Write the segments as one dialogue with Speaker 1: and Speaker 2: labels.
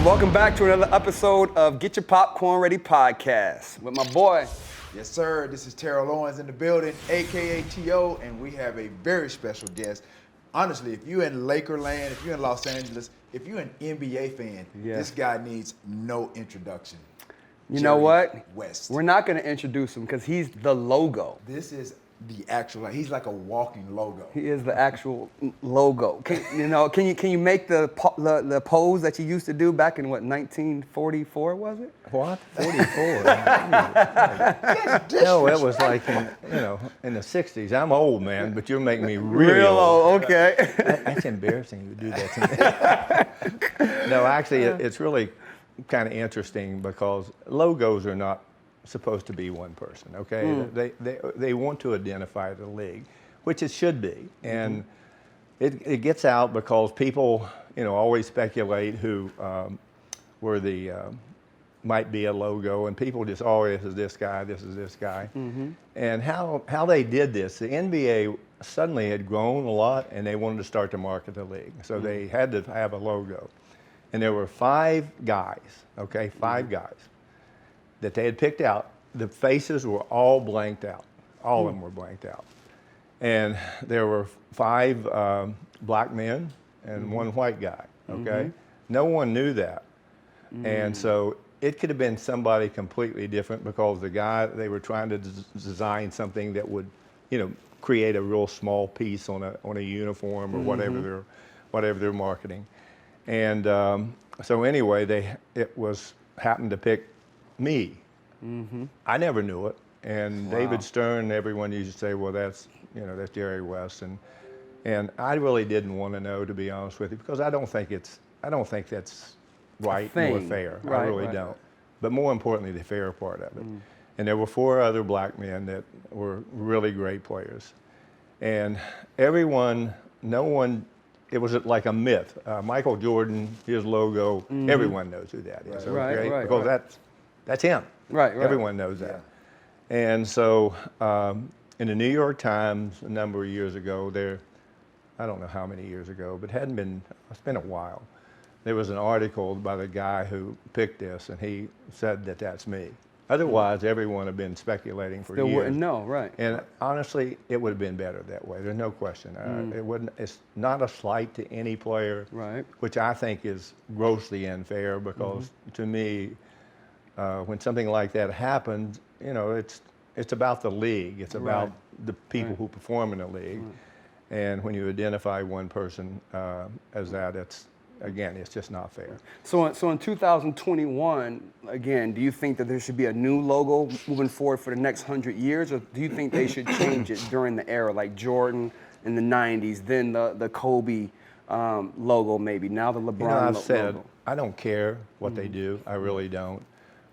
Speaker 1: welcome back to another episode of Getcha Popcorn Ready podcast with my boy.
Speaker 2: Yes, sir. This is Terrell Owens in the building, a.k.a. T.O., and we have a very special guest. Honestly, if you're in Lakerland, if you're in Los Angeles, if you're an NBA fan, this guy needs no introduction.
Speaker 1: You know what?
Speaker 2: West.
Speaker 1: We're not going to introduce him because he's the logo.
Speaker 2: This is the actual, he's like a walking logo.
Speaker 1: He is the actual logo. Can you make the pose that you used to do back in 1944 was it?
Speaker 3: What? 44? No, it was like in the 60s. I'm old, man, but you're making me real
Speaker 1: old. Okay.
Speaker 3: That's embarrassing you do that to me. No, actually, it's really kind of interesting because logos are not supposed to be one person, okay? They want to identify the league, which it should be. And it gets out because people, always speculate who were the, might be a logo, and people just, this is this guy, this is this guy. And how they did this, the NBA suddenly had grown a lot and they wanted to start to market the league. So they had to have a logo. And there were five guys that they had picked out. The faces were all blanked out. All of them were blanked out. And there were five black men and one white guy, okay? No one knew that. And so it could have been somebody completely different because the guy, they were trying to design something that would, create a real small piece on a uniform or whatever they're marketing. And so anyway, happened to pick me. I never knew it, and David Stern, everyone used to say, well, that's Jerry West, and I really didn't want to know, to be honest with you, because I don't think that's right nor fair. I really don't. But more importantly, the fair part of it. And there were four other black men that were really great players, and no one. It was like a myth. Michael Jordan, his logo, everyone knows who that is, okay? Because that's him.
Speaker 1: Right.
Speaker 3: Everyone knows that. And so in the New York Times a number of years ago, I don't know how many years ago, but it's been a while, there was an article by the guy who picked this, and he said that that's me. Otherwise, everyone had been speculating for years.
Speaker 1: Wouldn't know, right.
Speaker 3: And honestly, it would have been better that way. There's no question. It's not a slight to any player, which I think is grossly unfair because to me, when something like that happens, it's about the league. It's about the people who perform in the league. And when you identify one person as that, it's just not fair.
Speaker 1: So in 2021, again, do you think that there should be a new logo moving forward for the next 100 years, or do you think they should change it during the era, like Jordan in the 90s, then the Kobe logo maybe, now the LeBron
Speaker 3: I've said,
Speaker 1: logo?
Speaker 3: I don't care what they do. I really don't.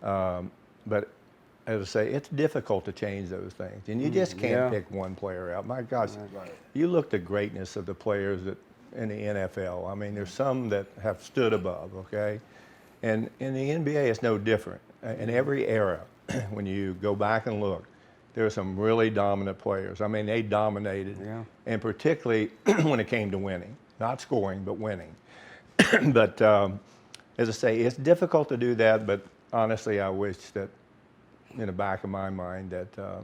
Speaker 3: But as I say, it's difficult to change those things. And you just can't pick one player out. My gosh, you look at the greatness of the players in the NFL. I mean, there's some that have stood above, okay? And in the NBA, it's no different. In every era, when you go back and look, there are some really dominant players. I mean, they dominated, and particularly when it came to winning. Not scoring, but winning. But as I say, it's difficult to do that, but honestly, I wish that in the back of my mind that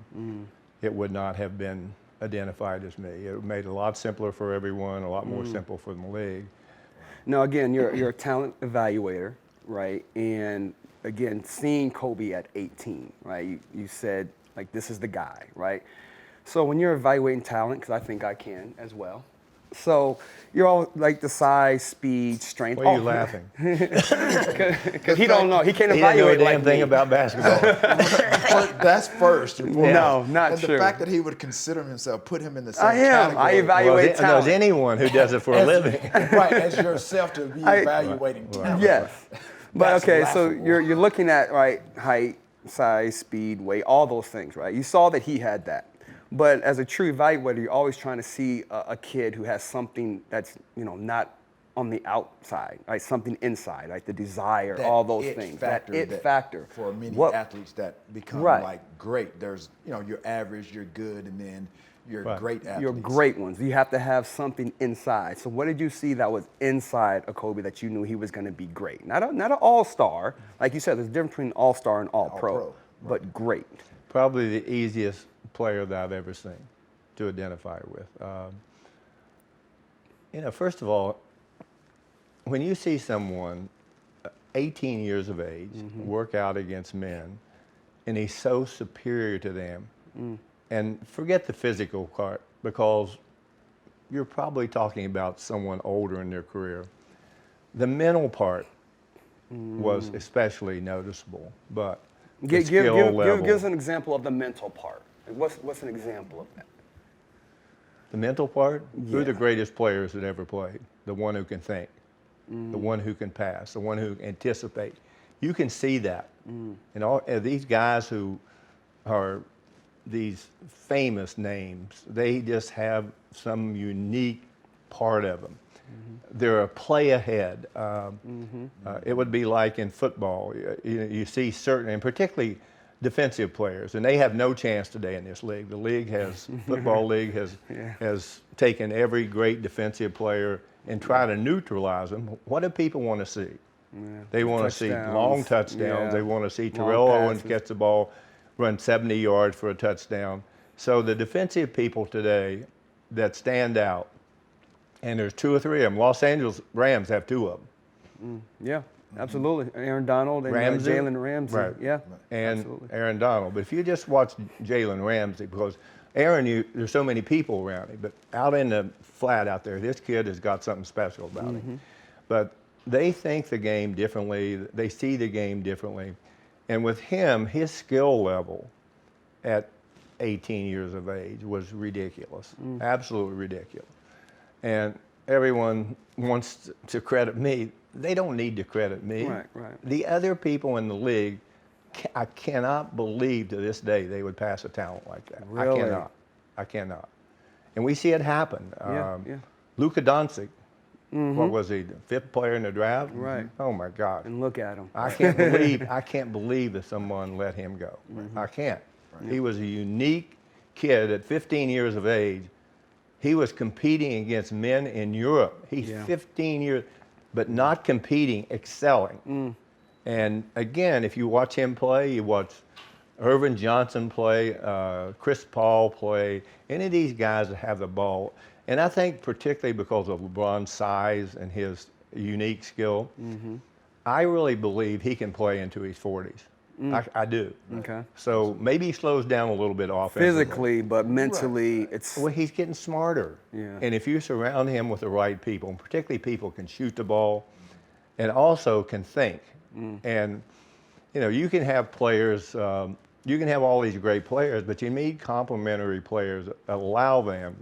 Speaker 3: it would not have been identified as me. It made it a lot simpler for everyone, a lot more simple for the league.
Speaker 1: Now, again, you're a talent evaluator, right? And again, seeing Kobe at 18, right? You said, like, this is the guy, right? So when you're evaluating talent, because I think I can as well, so you're all like the size, speed, strength.
Speaker 3: Why are you laughing?
Speaker 1: Because he don't know. He can't evaluate
Speaker 3: he didn't know a damn thing about basketball.
Speaker 2: That's first.
Speaker 1: No, not
Speaker 2: and
Speaker 1: true.
Speaker 2: The fact that he would consider himself, put him in the same category.
Speaker 1: I evaluate talent.
Speaker 3: There's anyone who does it for a living.
Speaker 2: As yourself to be evaluating talent.
Speaker 1: Yes. But okay, so
Speaker 2: laughable.
Speaker 1: you're looking at, height, size, speed, weight, all those things, right? You saw that he had that. But as a true evaluator, you're always trying to see a kid who has something that's, not on the outside, right? Something inside, like the desire,
Speaker 2: That
Speaker 1: all those
Speaker 2: it
Speaker 1: things.
Speaker 2: Factor
Speaker 1: that factor.
Speaker 2: For many athletes that become
Speaker 1: Right.
Speaker 2: like great, there's, you're average, you're good, and then You're
Speaker 3: Right.
Speaker 2: great athletes.
Speaker 1: You're great ones. You have to have something inside. So what did you see that was inside of Kobe that you knew he was going to be great? Not an all-star. Like you said, there's a difference between all-star and all-pro,
Speaker 2: All-pro,
Speaker 1: but great.
Speaker 3: Probably the easiest player that I've ever seen to identify with. First of all, when you see someone 18 years of age work out against men, and he's so superior to them, and forget the physical part, because you're probably talking about someone older in their career. The mental part was especially noticeable, but the skill level.
Speaker 1: Give us an example of the mental part. What's an example of that?
Speaker 3: The mental part? Who are the
Speaker 1: Yeah.
Speaker 3: greatest players that ever played? The one who can think, the one who can pass, the one who anticipate. You can see that. And all these guys who are these famous names, they just have some unique part of them. They're a play ahead. It would be like in football. You see certain, and particularly defensive players, and they have no chance today in this league. The league football league has taken every great defensive player and try to neutralize them. What do people want to see? They want to see long touchdowns. They want to see Terrell Owens catch the ball, run 70 yards for a touchdown. So the defensive people today that stand out, and there's two or three of them. Los Angeles Rams have two of them.
Speaker 1: Yeah, absolutely. Aaron Donald and Jalen Ramsey.
Speaker 3: Right.
Speaker 1: Yeah,
Speaker 3: And
Speaker 1: absolutely.
Speaker 3: Aaron Donald. But if you just watch Jalen Ramsey, because Aaron, there's so many people around him, but out in the flat out there, this kid has got something special about him. But they think the game differently. They see the game differently. And with him, his skill level at 18 years of age was ridiculous, absolutely ridiculous. And everyone wants to credit me. They don't need to credit me.
Speaker 1: Right.
Speaker 3: The other people in the league, I cannot believe to this day they would pass a talent like that.
Speaker 1: Really?
Speaker 3: I cannot. And we see it happen.
Speaker 1: Yeah.
Speaker 3: Luka Doncic, what was he, the 5th player in the draft?
Speaker 1: Right.
Speaker 3: Oh my God.
Speaker 1: And look at him.
Speaker 3: I can't believe that someone let him go. I can't. He was a unique kid at 15 years of age. He was competing against men in Europe. He's 15 years, but not competing, excelling. And again, if you watch him play, you watch Irvin Johnson play, Chris Paul play, any of these guys that have the ball. And I think particularly because of LeBron's size and his unique skill, I really believe he can play into his 40s. I do.
Speaker 1: Okay.
Speaker 3: So maybe he slows down a little bit offensively.
Speaker 1: Physically, but mentally, it's
Speaker 3: Well, he's getting smarter.
Speaker 1: Yeah.
Speaker 3: And if you surround him with the right people, and particularly people can shoot the ball and also can think. And, you can have players, you can have all these great players, but you need complementary players that allow them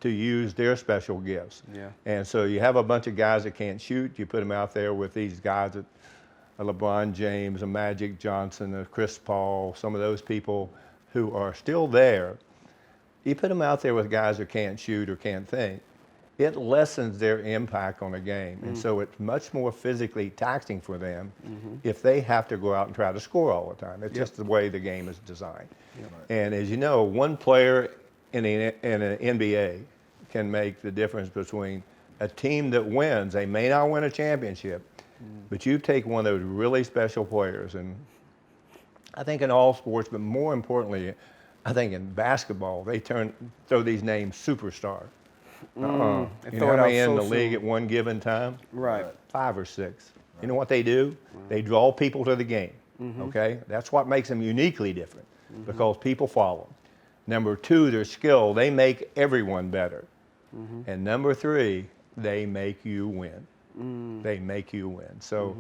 Speaker 3: to use their special gifts.
Speaker 1: Yeah.
Speaker 3: And so you have a bunch of guys that can't shoot. You put them out there with these guys that LeBron James, a Magic Johnson, a Chris Paul, some of those people who are still there. You put them out there with guys who can't shoot or can't think, it lessens their impact on a game. And so it's much more physically taxing for them if they have to go out and try to score all the time. It's just the way the game is designed. And as you know, one player in an NBA can make the difference between a team that wins. They may not win a championship, but you take one of those really special players, and I think in all sports, but more importantly, I think in basketball, they throw these names superstar. You know how many in the league at one given time?
Speaker 1: right.
Speaker 3: 5 or 6. You know what they do? They draw people to the game, okay? That's what makes them uniquely different, because people follow them. Number 2, their skill, they make everyone better. And number 3, they make you win. They make you win. So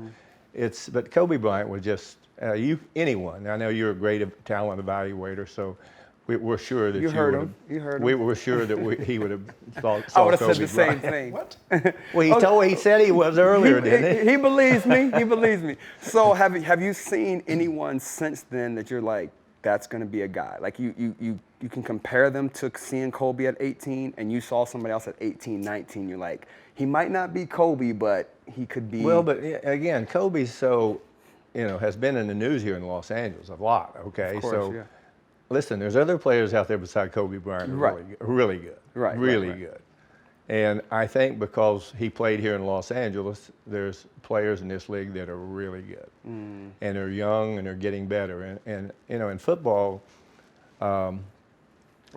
Speaker 3: but Kobe Bryant was just, anyone, I know you're a great talent evaluator, so we're sure that
Speaker 1: You heard him.
Speaker 3: We were sure that he would have thought.
Speaker 1: I would have
Speaker 3: Kobe
Speaker 1: said the same
Speaker 3: Bryant.
Speaker 1: thing.
Speaker 2: What?
Speaker 3: Well, he said he was earlier, didn't he?
Speaker 1: He believes me. He believes me. So have you seen anyone since then that you're like, that's going to be a guy? Like you can compare them to seeing Kobe at 18, and you saw somebody else at 18, 19. You're like, he might not be Kobe, but he could be.
Speaker 3: Well, but again, Kobe's has been in the news here in Los Angeles a lot. Okay,
Speaker 1: Of course,
Speaker 3: so
Speaker 1: yeah.
Speaker 3: listen, there's other players out there beside Kobe Bryant who are really good.
Speaker 1: Right,
Speaker 3: Really
Speaker 1: right.
Speaker 3: good. And I think because he played here in Los Angeles, there's players in this league that are really good. And they're young and they're getting better. And you know, in football, I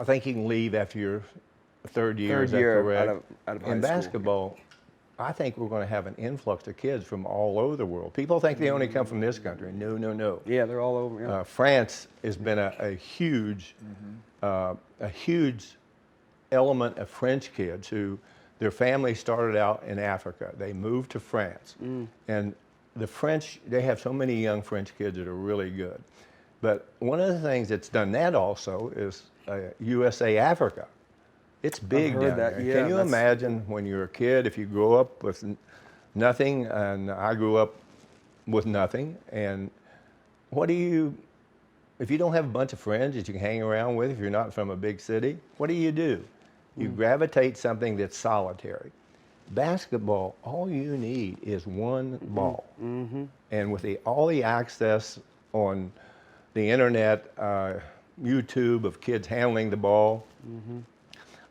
Speaker 3: think you can leave after your third year, is that correct?
Speaker 1: out of high
Speaker 3: In
Speaker 1: school.
Speaker 3: basketball, I think we're going to have an influx of kids from all over the world. People think they only come from this country. No, no, no.
Speaker 1: Yeah, they're all over. Yeah.
Speaker 3: France has been a huge element of French kids who their family started out in Africa. They moved to France. And the French, they have so many young French kids that are really good. But one of the things that's done that also is USA Africa. It's big
Speaker 1: heard
Speaker 3: down
Speaker 1: that,
Speaker 3: there.
Speaker 1: yeah,
Speaker 3: Can you imagine when you're a kid, if you grow up with nothing, and I grew up with nothing, and if you don't have a bunch of friends that you can hang around with, if you're not from a big city, what do? You gravitate something that's solitary. Basketball, all you need is one ball. And with all the access on the internet, YouTube of kids handling the ball,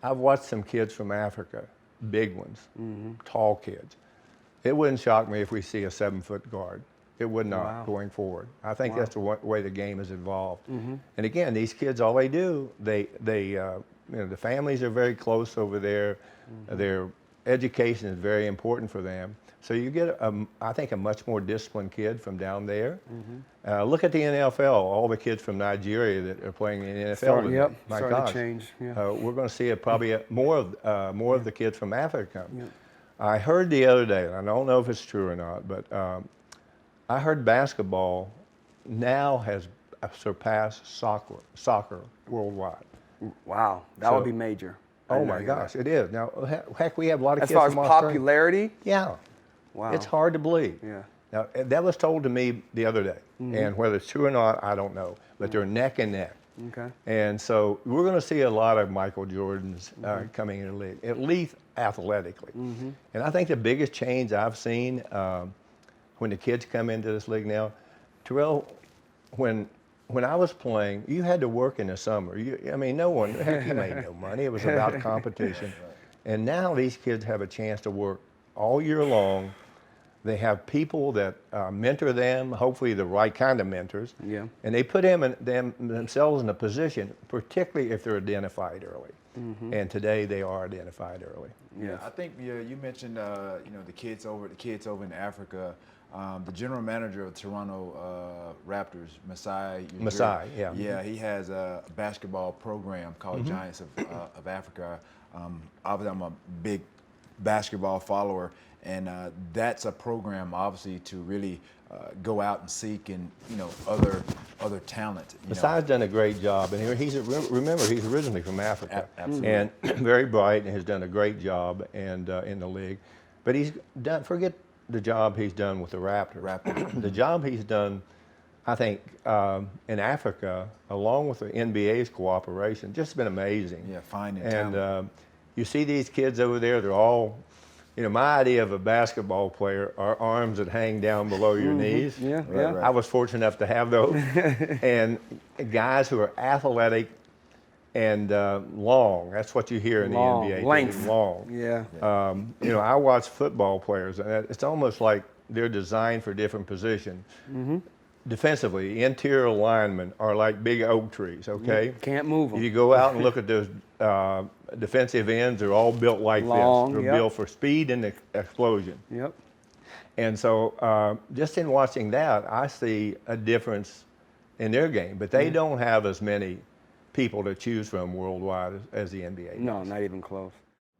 Speaker 3: I've watched some kids from Africa, big ones, tall kids. It wouldn't shock me if we see a 7-foot guard. It would not going forward. I think that's the way the game has evolved. And again, these kids, all they do, you know, the families are very close over there. Their education is very important for them. So you get, I think, a much more disciplined kid from down there. Look at the NFL, all the kids from Nigeria that are playing in the NFL today. My
Speaker 1: starting
Speaker 3: gosh.
Speaker 1: to change. Yeah.
Speaker 3: We're going to see probably more of the kids from Africa come. I heard the other day, and I don't know if it's true or not, but I heard basketball now has surpassed soccer worldwide.
Speaker 1: Wow, that would be major. I
Speaker 3: Oh
Speaker 1: did not
Speaker 3: my
Speaker 1: hear
Speaker 3: gosh,
Speaker 1: that.
Speaker 3: it is. Now, heck, we have a lot of
Speaker 1: As
Speaker 3: kids
Speaker 1: far as
Speaker 3: from Australia.
Speaker 1: popularity,
Speaker 3: Yeah.
Speaker 1: wow,
Speaker 3: It's hard to believe.
Speaker 1: Yeah.
Speaker 3: Now, that was told to me the other day, and whether it's true or not, I don't know. But they're neck and neck.
Speaker 1: Okay.
Speaker 3: And so we're going to see a lot of Michael Jordans coming in the league, at least athletically. And I think the biggest change I've seen when the kids come into this league now, Terrell, when I was playing, you had to work in the summer. I mean, heck, you made no money. It was about competition. And now these kids have a chance to work all year long. They have people that mentor them, hopefully the right kind of mentors.
Speaker 1: Yeah.
Speaker 3: And they put themselves in a position, particularly if they're identified early. And today they are identified early.
Speaker 2: Yeah, I think you mentioned you know, the kids over in Africa. The general manager of Toronto Raptors, Masai.
Speaker 3: Yeah,
Speaker 2: he has a basketball program called Giants of Africa. Obviously, I'm a big basketball follower, and that's a program obviously to really go out and seek and other talent.
Speaker 3: Masai's done a great job, and remember he's originally from Africa,
Speaker 2: Absolutely.
Speaker 3: and very bright, and has done a great job and in the league. But he's done. Forget the job he's done with the Raptors. The job he's done, I think, in Africa, along with the NBA's cooperation, just been amazing.
Speaker 2: Yeah, finding
Speaker 3: and
Speaker 2: talent.
Speaker 3: You see these kids over there, they're all, my idea of a basketball player are arms that hang down below your knees.
Speaker 1: Yeah,
Speaker 2: Right.
Speaker 3: I was fortunate enough to have those. And guys who are athletic and long. That's what you hear in
Speaker 1: Long,
Speaker 3: the NBA.
Speaker 1: length.
Speaker 3: Long.
Speaker 1: Yeah.
Speaker 3: I watch football players, and it's almost like they're designed for different positions. Defensively, interior linemen are like big oak trees, okay?
Speaker 1: Can't move them.
Speaker 3: If you go out and look at those defensive ends, they're all built like
Speaker 1: Long,
Speaker 3: this. They're built for speed and explosion.
Speaker 1: Yep.
Speaker 3: And so just in watching that, I see a difference in their game. But they don't have as many people to choose from worldwide as the NBA.
Speaker 1: No, not even close.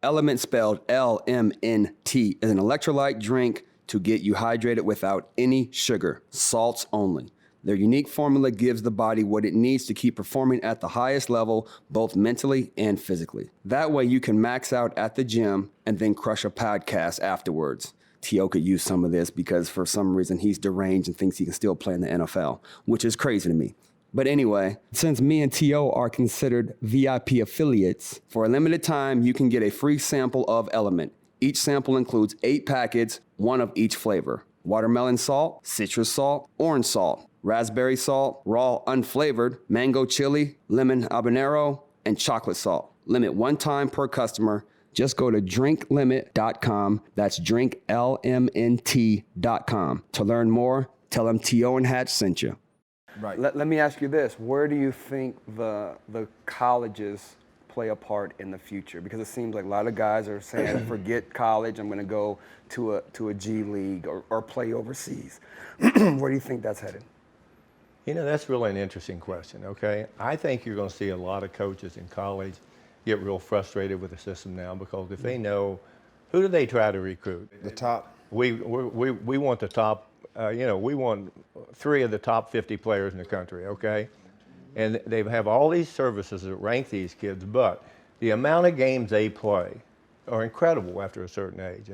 Speaker 1: LMNT, spelled LMNT, is an electrolyte drink to get you hydrated without any sugar, salts only. Their unique formula gives the body what it needs to keep performing at the highest level, both mentally and physically. That way you can max out at the gym and then crush a podcast afterwards. T.O. could use some of this because for some reason he's deranged and thinks he can still play in the NFL, which is crazy to me. But anyway, since me and T.O. are considered VIP affiliates, for a limited time, you can get a free sample of LMNT. Each sample includes 8 packets, 1 of each flavor: watermelon salt, citrus salt, orange salt. raspberry salt, raw unflavored, mango chili, lemon habanero, and chocolate salt. Limit one time per customer. Just go to drinklimit.com. That's drinklmnt.com. To learn more, tell them T.O. and Hatch sent you.
Speaker 2: Right.
Speaker 1: Let me ask you this. Where do you think the colleges play a part in the future? Because it seems like a lot of guys are saying, forget college, I'm going to go to a G League or play overseas. Where do you think that's headed?
Speaker 3: You know, that's really an interesting question, okay? I think you're going to see a lot of coaches in college get real frustrated with the system now because if they know, who do they try to recruit?
Speaker 2: The top.
Speaker 3: We want the top, we want 3 of the top 50 players in the country, okay? And they have all these services that rank these kids, but the amount of games they play are incredible after a certain age.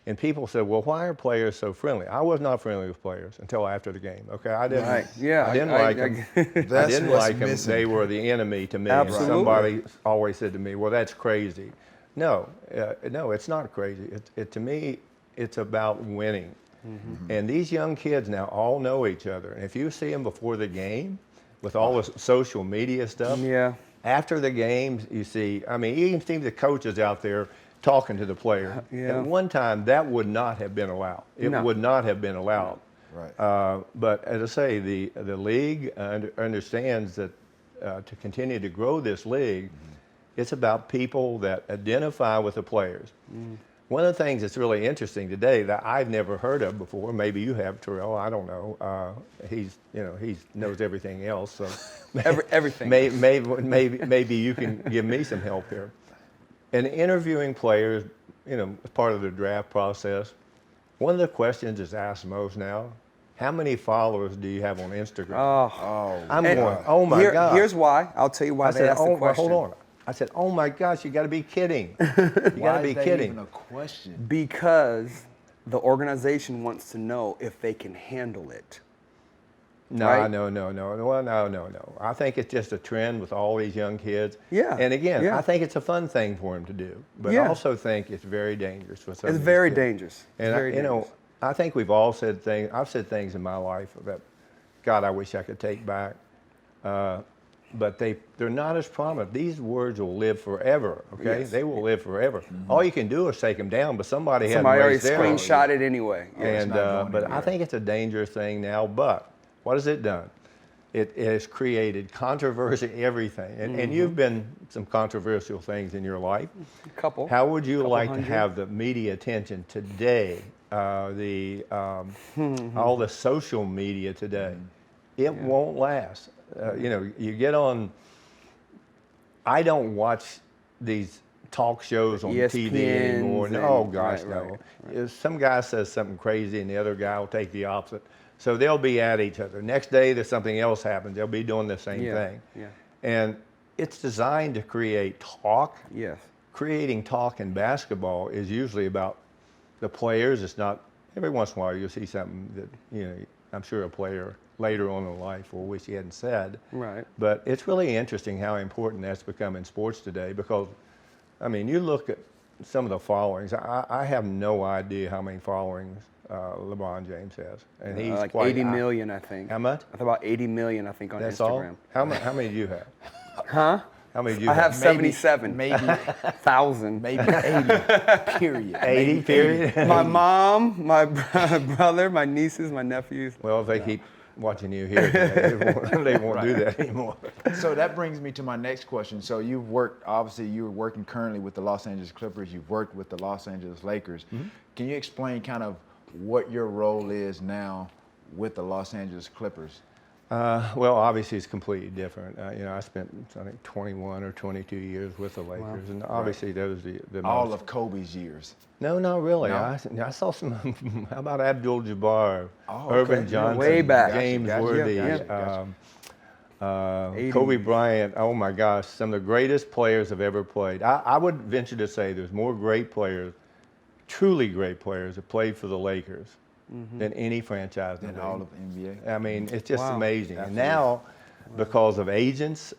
Speaker 3: And people said, well, why are players so friendly? I was not friendly with players until after the game, okay? I didn't,
Speaker 1: Right. Yeah,
Speaker 3: I didn't like them. I
Speaker 2: That's
Speaker 3: didn't
Speaker 2: what's
Speaker 3: like them.
Speaker 2: missing.
Speaker 3: They were the enemy to me.
Speaker 1: Absolutely.
Speaker 3: And somebody always said to me, well, that's crazy. No, it's not crazy. To me, it's about winning. Mm-hmm. And these young kids now all know each other. And if you see them before the game, with all the social media stuff,
Speaker 1: Yeah.
Speaker 3: after the games, you see, I mean, you even see the coaches out there talking to the player.
Speaker 1: Yeah.
Speaker 3: At one time, that would not have been allowed. It
Speaker 1: No.
Speaker 3: would not have been allowed.
Speaker 2: Right.
Speaker 3: But as I say, the league understands that to continue to grow this league, it's about people that identify with the players. One of the things that's really interesting today that I've never heard of before, maybe you have, Terrell, I don't know. He knows everything else, so
Speaker 1: Everything.
Speaker 3: maybe you can give me some help here. In interviewing players, as part of the draft process, one of the questions that's asked most now, how many followers do you have on Instagram?
Speaker 1: Oh.
Speaker 3: I'm going, oh my God.
Speaker 1: Here's why. I'll tell you why
Speaker 3: I
Speaker 1: they
Speaker 3: said,
Speaker 1: asked the question.
Speaker 3: hold on. I said, oh my gosh, you got to be kidding. You got to be kidding.
Speaker 2: Even a question?
Speaker 1: Because the organization wants to know if they can handle it.
Speaker 3: No,
Speaker 1: right?
Speaker 3: no. Well, no. I think it's just a trend with all these young kids.
Speaker 1: Yeah.
Speaker 3: And again,
Speaker 1: Yeah.
Speaker 3: I think it's a fun thing for them to do, but
Speaker 1: Yeah.
Speaker 3: I also think it's very dangerous for some.
Speaker 1: It's
Speaker 3: of these
Speaker 1: very
Speaker 3: kids.
Speaker 1: dangerous.
Speaker 3: And
Speaker 1: It's very dangerous.
Speaker 3: I think we've all said things. I've said things in my life that, God, I wish I could take back. But they're not as prominent. These words will live forever. Okay,
Speaker 1: Yes.
Speaker 3: they will live forever. All you can do is take them down, but somebody
Speaker 1: Somebody already
Speaker 3: raised theirs.
Speaker 1: screenshot it anyway. Yeah.
Speaker 3: And
Speaker 2: not going
Speaker 3: but I
Speaker 2: anywhere.
Speaker 3: think it's a dangerous thing now. But what has it done? It has created controversy, everything. And you've been some controversial things in your life.
Speaker 1: A couple.
Speaker 3: How would you like
Speaker 1: hundred.
Speaker 3: to have the media attention today? All the social media today, it won't last. You get on. I don't watch these talk shows on TV
Speaker 1: ESPNs
Speaker 3: anymore.
Speaker 1: and-
Speaker 3: Oh gosh,
Speaker 1: right,
Speaker 3: no.
Speaker 1: right.
Speaker 3: If some guy says something crazy, and the other guy will take the opposite. So they'll be at each other. Next day, there's something else happens. They'll be doing the same thing.
Speaker 1: Yeah.
Speaker 3: And it's designed to create talk.
Speaker 1: Yes.
Speaker 3: Creating talk in basketball is usually about the players. It's not, every once in a while you'll see something that, I'm sure a player later on in life will wish he hadn't said.
Speaker 1: Right.
Speaker 3: But it's really interesting how important that's become in sports today because, you look at some of the followings. I have no idea how many followings LeBron James has. And he's
Speaker 1: Like
Speaker 3: quite
Speaker 1: 80 million, I think.
Speaker 3: How much?
Speaker 1: About 80 million, I think, on
Speaker 3: That's
Speaker 1: Instagram.
Speaker 3: all? How many do you have?
Speaker 1: Huh?
Speaker 3: How many do you
Speaker 1: I have
Speaker 3: have?
Speaker 1: 77.
Speaker 2: Maybe
Speaker 1: thousand.
Speaker 2: 80. Period.
Speaker 3: 80 period?
Speaker 1: My mom, my brother, my nieces, my nephews.
Speaker 3: Well, if they keep watching you here today, they won't do that anymore.
Speaker 2: So that brings me to my next question. So you've worked, obviously you're working currently with the Los Angeles Clippers. You've worked with the Los Angeles Lakers. Can you explain kind of what your role is now with the Los Angeles Clippers?
Speaker 3: Well, obviously it's completely different. I spent, I think, 21 or 22 years with the Lakers, and obviously those are the
Speaker 2: All
Speaker 3: most.
Speaker 2: of Kobe's years.
Speaker 3: No, not really.
Speaker 2: No?
Speaker 3: I saw some. How about Abdul-Jabbar,
Speaker 2: Oh,
Speaker 3: Irvin
Speaker 2: okay.
Speaker 3: Johnson,
Speaker 1: Way back.
Speaker 3: James
Speaker 2: Gotcha,
Speaker 3: Worthy,
Speaker 2: gotcha.
Speaker 3: Kobe Bryant. Oh my gosh, some of the greatest players have ever played. I would venture to say there's more great players, truly great players, that played for the Lakers than any franchise in
Speaker 2: In
Speaker 3: the
Speaker 2: all
Speaker 3: league.
Speaker 2: of NBA.
Speaker 3: I mean, it's just
Speaker 1: Wow.
Speaker 3: amazing.
Speaker 2: Absolutely.
Speaker 3: And now, because of agents,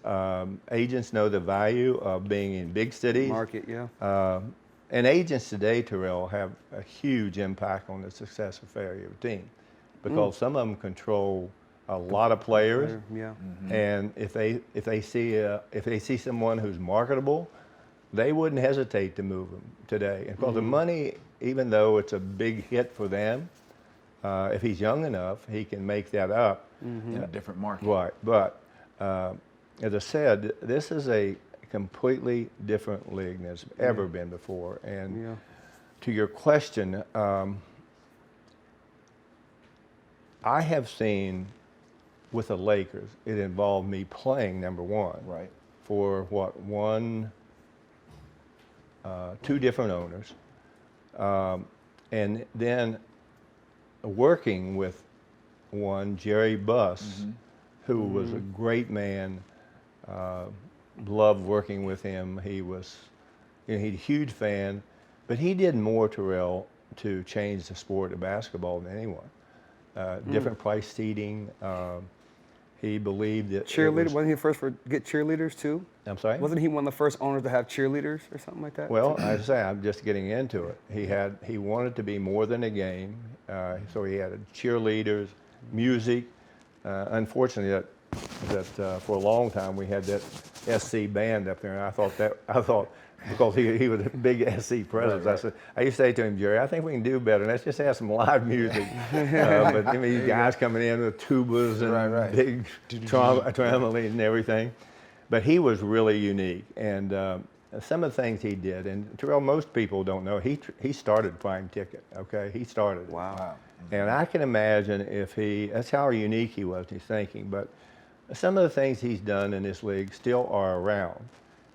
Speaker 3: agents know the value of being in big cities.
Speaker 1: Market, yeah.
Speaker 3: And agents today, Terrell, have a huge impact on the success of failure of a team because some of them control a lot of players,
Speaker 1: Yeah.
Speaker 3: and if they see someone who's marketable, they wouldn't hesitate to move him today. And because the money, even though it's a big hit for them, if he's young enough, he can make that up.
Speaker 2: In a different market.
Speaker 3: Right, but as I said, this is a completely different league than it's ever been before. And
Speaker 1: Yeah.
Speaker 3: to your question, I have seen with the Lakers, it involved me playing number one.
Speaker 2: Right.
Speaker 3: For what, two different owners, and then working with one, Jerry Buss, who was a great man. Loved working with him. He was, he's a huge fan, but he did more, Terrell, to change the sport of basketball than anyone. Different price seating. He believed that
Speaker 1: Cheerleader, wasn't he the first to get cheerleaders too?
Speaker 3: I'm sorry?
Speaker 1: Wasn't he one of the first owners to have cheerleaders or something like that?
Speaker 3: Well, as I say, I'm just getting into it. He wanted to be more than a game, so he had cheerleaders, music. Unfortunately, that for a long time we had that SC band up there, and I thought because he was a big SC presence, I used to say to him, Jerry, I think we can do better. Let's just have some live music. But I mean, these guys coming in with tubas and big trampoline and everything. But he was really unique, and some of the things he did, and Terrell, most people don't know, he started Prime Ticket, okay? He started it.
Speaker 1: Wow.
Speaker 3: And I can imagine if that's how unique he was in his thinking, but some of the things he's done in this league still are around.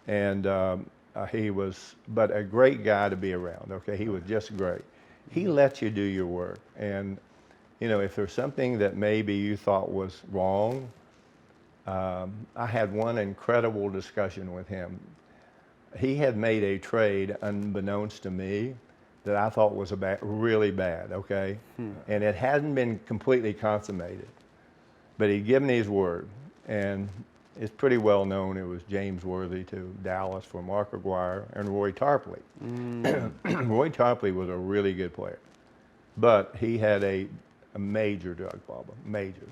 Speaker 3: And he was, but a great guy to be around, okay? He was just great. He lets you do your work. And, you know, if there's something that maybe you thought was wrong, I had one incredible discussion with him. He had made a trade unbeknownst to me that I thought was really bad, okay? And it hadn't been completely consummated, but he'd given his word. And it's pretty well known it was James Worthy to Dallas for Mark Aguirre and Roy Tarpley. Roy Tarpley was a really good player, but he had a major drug problem, major.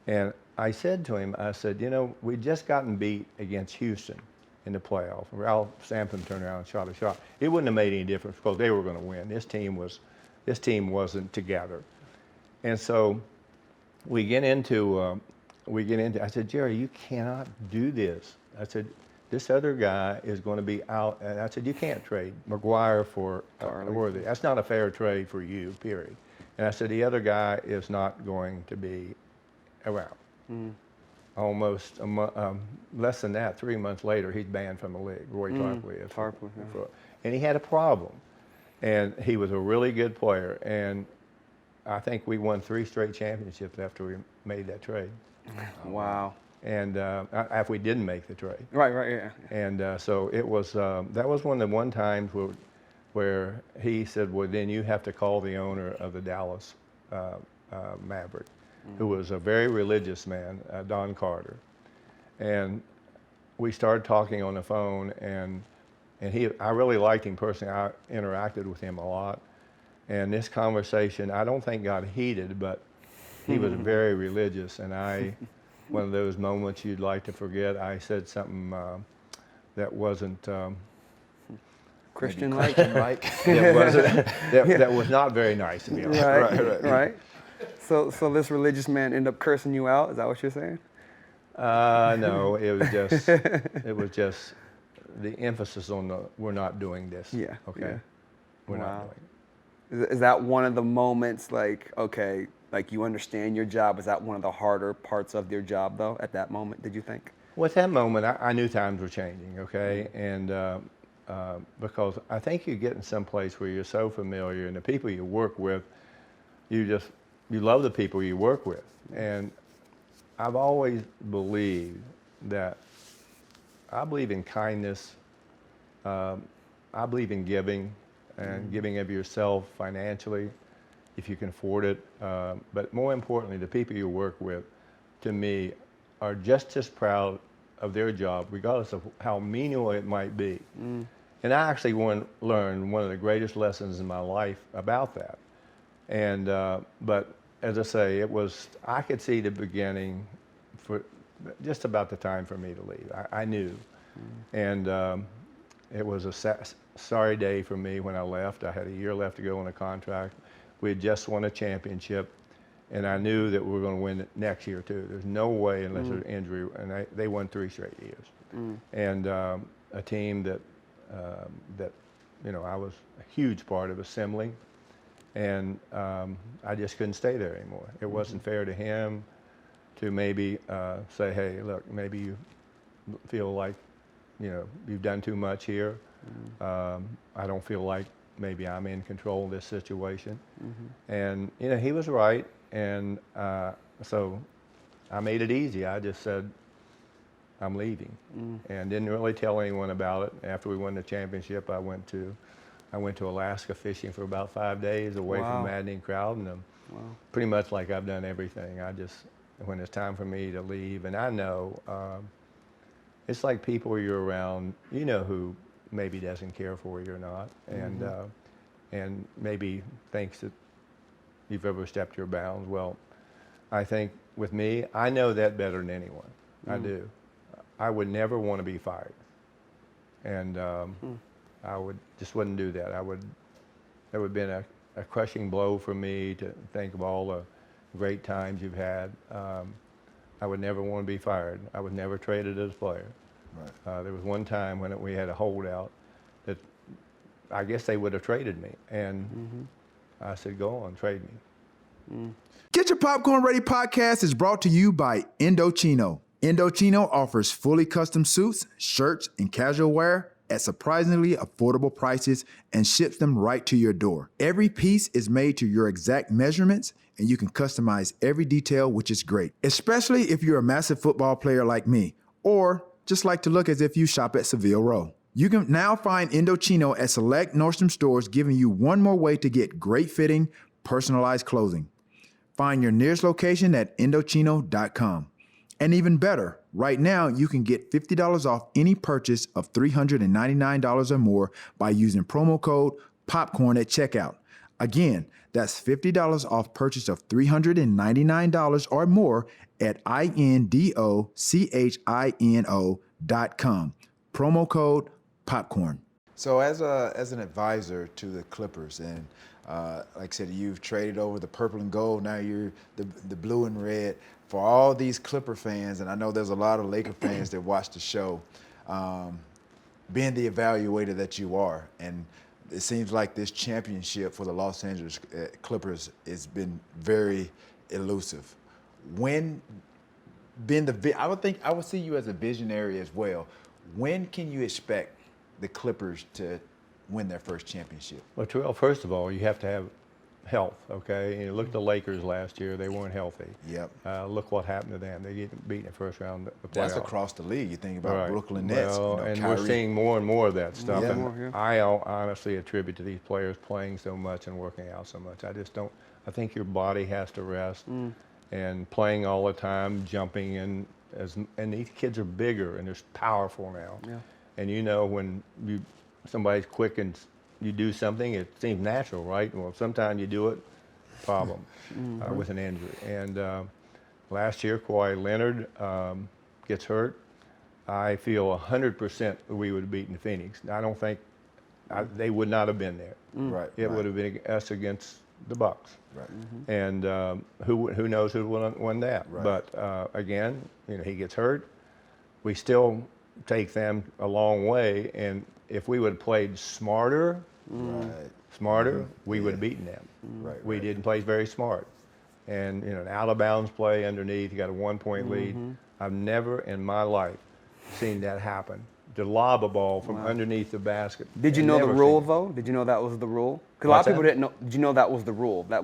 Speaker 3: And I said to him, I said, you know, we'd just gotten beat against Houston in the playoff. Ralph Sampson turned around and shot a shot. It wouldn't have made any difference because they were going to win. This team wasn't together. And so we get into, I said, Jerry, you cannot do this. I said, this other guy is going to be out. And I said, you can't trade McGuire for Worthy. That's not a fair trade for you, period. And I said, the other guy is not going to be around. Almost less than that, 3 months later, he's banned from the league. Roy Tarpley is.
Speaker 1: Tarpley, yeah.
Speaker 3: And he had a problem. And he was a really good player. And I think we won 3 straight championships after we made that trade.
Speaker 1: Wow.
Speaker 3: And after we didn't make the trade.
Speaker 1: Right, yeah.
Speaker 3: And so it was, that was one of the one times where he said, well, then you have to call the owner of the Dallas Maverick, who was a very religious man, Don Carter. And we started talking on the phone, and I really liked him personally. I interacted with him a lot. And this conversation, I don't think got heated, but he was very religious. And one of those moments you'd like to forget, I said something that wasn't
Speaker 1: Christian-like.
Speaker 3: that was not very nice to be honest.
Speaker 1: Right. So this religious man ended up cursing you out? Is that what you're saying?
Speaker 3: No, it was just the emphasis on we're not doing this.
Speaker 1: Yeah.
Speaker 3: Okay.
Speaker 1: Yeah.
Speaker 3: We're
Speaker 1: Wow.
Speaker 3: not doing it.
Speaker 1: Is that one of the moments, like, okay, like you understand your job? Is that one of the harder parts of your job, though, at that moment, did you think?
Speaker 3: Well, at that moment, I knew times were changing, okay? And because I think you get in some place where you're so familiar, and the people you work with, you love the people you work with. And I've always believed that I believe in kindness, I believe in giving, and giving of yourself financially, if you can afford it. But more importantly, the people you work with, to me, are just as proud of their job, regardless of how menial it might be. And I actually learned one of the greatest lessons in my life about that. And but as I say, I could see the beginning for just about the time for me to leave. I knew. And it was a sorry day for me when I left. I had a year left to go on a contract. We had just won a championship, and I knew that we were going to win it next year too. There's no way unless there's injury, and they won 3 straight years. And a team that I was a huge part of assembling, and I just couldn't stay there anymore. It wasn't fair to him to maybe say, hey, look, maybe you feel like you've done too much here. I don't feel like maybe I'm in control of this situation. And he was right, and so I made it easy. I just said, I'm leaving, and didn't really tell anyone about it. After we won the championship, I went to Alaska fishing for about 5 days away from the maddening crowd, and pretty much like I've done everything. When it's time for me to leave, and I know it's like people you're around, who maybe doesn't care for you or not, and maybe thinks that you've overstepped your bounds. Well, I think with me, I know that better than anyone. I do. I would never want to be fired, and I wouldn't do that. That would have been a crushing blow for me to think of all the great times you've had. I would never want to be fired. I was never traded as a player. Right. There was one time when we had a holdout that I guess they would have traded me, and I said, go on, trade me.
Speaker 2: Getcha Popcorn Ready podcast is brought to you by Indochino. Indochino offers fully custom suits, shirts, and casual wear at surprisingly affordable prices and ships them right to your door. Every piece is made to your exact measurements, and you can customize every detail, which is great, especially if you're a massive football player like me, or just like to look as if you shop at Seville Row. You can now find Indochino at select Nordstrom stores, giving you one more way to get great fitting, personalized clothing. Find your nearest location at Indochino.com. And even better, right now you can get $50 off any purchase of $399 or more by using promo code POPCORN at checkout. Again, that's $50 off purchase of $399 or more at Indochino.com. Promo code POPCORN. So as an advisor to the Clippers, and like I said, you've traded over the purple and gold, now you're the blue and red. For all these Clipper fans, and I know there's a lot of Laker fans that watch the show, being the evaluator that you are, and it seems like this championship for the Los Angeles Clippers has been very elusive. I would see you as a visionary as well. When can you expect the Clippers to win their first championship?
Speaker 3: Well, Terrell, first of all, you have to have health, okay? Look at the Lakers last year. They weren't healthy.
Speaker 2: Yep.
Speaker 3: Look what happened to them. They get beaten in the first round of the playoffs.
Speaker 2: That's across the league. You think about Brooklyn Nets.
Speaker 3: Well, and
Speaker 2: Kyrie.
Speaker 3: we're seeing more and more of that stuff.
Speaker 2: Yeah.
Speaker 3: And I honestly attribute to these players playing so much and working out so much. I think your body has to rest. And playing all the time, jumping in, and these kids are bigger and they're powerful now. Yeah. And when somebody's quick and you do something, it seems natural, right? Well, sometimes you do it, problem with an injury. And last year, Kawhi Leonard gets hurt. I feel 100% we would have beaten Phoenix. I don't think they would not have been there.
Speaker 2: Right.
Speaker 3: It would have been us against the Bucks.
Speaker 2: Right.
Speaker 3: And who knows who won that?
Speaker 2: Right.
Speaker 3: But again, he gets hurt. We still take them a long way, and if we would have played smarter, we would have beaten them.
Speaker 2: Right.
Speaker 3: We didn't play very smart. And an out of bounds play underneath, you got a 1-point lead. I've never in my life seen that happen. To lob a ball from underneath the basket.
Speaker 1: Did you know the rule, though? Did you know that was the rule? Because a lot of people didn't know. Did you know that was the rule? A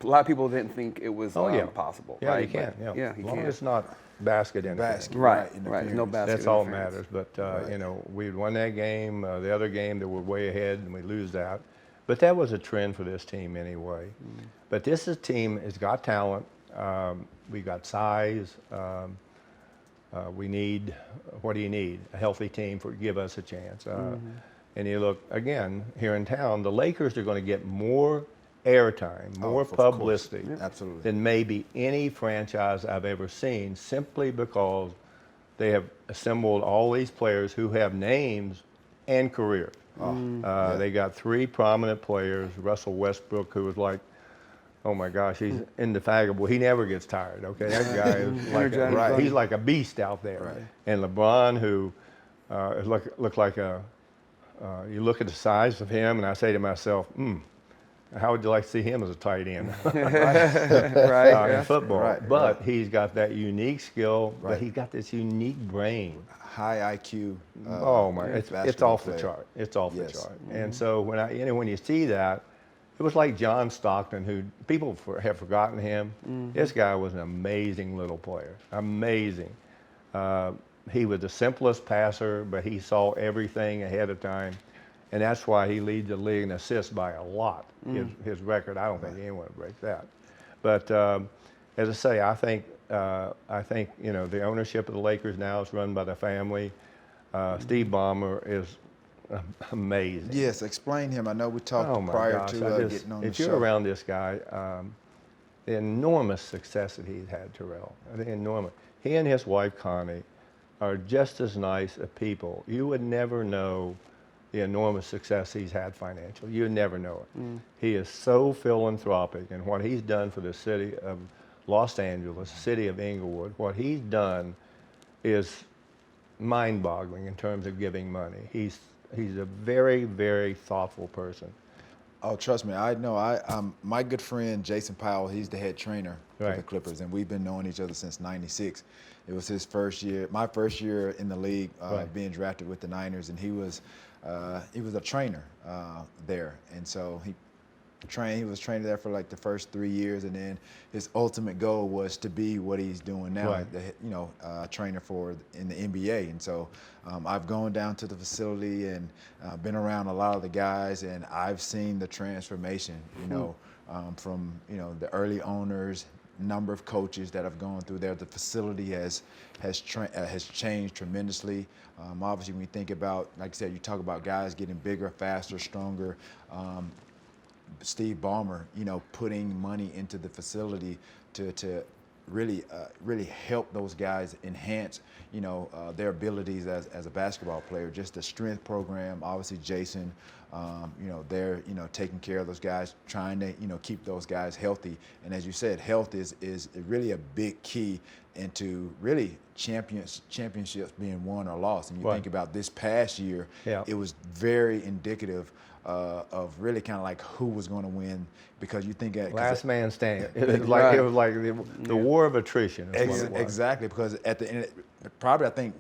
Speaker 1: lot of people didn't think it was possible.
Speaker 3: Yeah,
Speaker 1: right?
Speaker 3: you can.
Speaker 1: But,
Speaker 3: as long as it's not basket interference.
Speaker 1: Right. No basket.
Speaker 3: That's all that matters. But we won that game. The other game, they were way ahead, and we lose that. But that was a trend for this team anyway. But this team has got talent. We got size. We need, what do you need? A healthy team to give us a chance. And you look, again, here in town, the Lakers are going to get more airtime, more
Speaker 2: of course.
Speaker 3: publicity
Speaker 2: Absolutely.
Speaker 3: than maybe any franchise I've ever seen, simply because they have assembled all these players who have names and careers. They got 3 prominent players, Russell Westbrook, who was like, oh my gosh, he's indefatigable. He never gets tired, okay? That guy is like,
Speaker 1: Energetic.
Speaker 3: he's like a beast out there.
Speaker 2: Right.
Speaker 3: And LeBron, who looked like you look at the size of him, and I say to myself, how would you like to see him as a tight end in football?
Speaker 2: Right,
Speaker 3: But he's got that unique skill, but
Speaker 2: Right.
Speaker 3: he's got this unique brain.
Speaker 2: High IQ.
Speaker 3: Oh my! It's
Speaker 2: basketball
Speaker 3: off the
Speaker 2: player.
Speaker 3: chart. It's off
Speaker 2: Yes.
Speaker 3: the chart. And so when you see that, it was like John Stockton, who people have forgotten him. This guy was an amazing little player. Amazing. He was the simplest passer, but he saw everything ahead of time, and that's why he leads the league in assists by a lot. His record, I don't think anyone would break that. But as I say, I think the ownership of the Lakers now is run by the family. Steve Ballmer is amazing.
Speaker 2: Yes, explain him. I know we talked prior to getting on the
Speaker 3: if
Speaker 2: show.
Speaker 3: you're around this guy, the enormous success that he's had, Terrell, the enormous. He and his wife Connie are just as nice a people. You would never know the enormous success he's had financially. You would never know it. He is so philanthropic, and what he's done for the city of Los Angeles, city of Inglewood, what he's done is mind-boggling in terms of giving money. He's a very, very thoughtful person.
Speaker 2: Oh, trust me, I know. My good friend Jason Powell, he's the head trainer for the
Speaker 3: Right.
Speaker 2: Clippers, and we've been knowing each other since '96. It was his first year, my first year in the league,
Speaker 3: Right.
Speaker 2: being drafted with the Niners, and he was a trainer there, and so he was training there for like the first 3 years, and then his ultimate goal was to be what he's doing now,
Speaker 3: Right.
Speaker 2: trainer in the NBA. And so I've gone down to the facility and been around a lot of the guys, and I've seen the transformation, from the early owners, number of coaches that have gone through there. The facility has changed tremendously. Obviously, when you think about, like I said, you talk about guys getting bigger, faster, stronger. Steve Ballmer, putting money into the facility to really help those guys enhance, their abilities as a basketball player. Just the strength program, obviously Jason, they're taking care of those guys, trying to keep those guys healthy. And as you said, health is really a big key into really championships being won or lost. And you
Speaker 3: Right.
Speaker 2: think about this past year,
Speaker 3: Yeah.
Speaker 2: it was very indicative of really kind of like who was going to win, because you think
Speaker 3: Last man standing. It was like the war of attrition. Is what it was.
Speaker 2: Exactly, because at the end, probably I think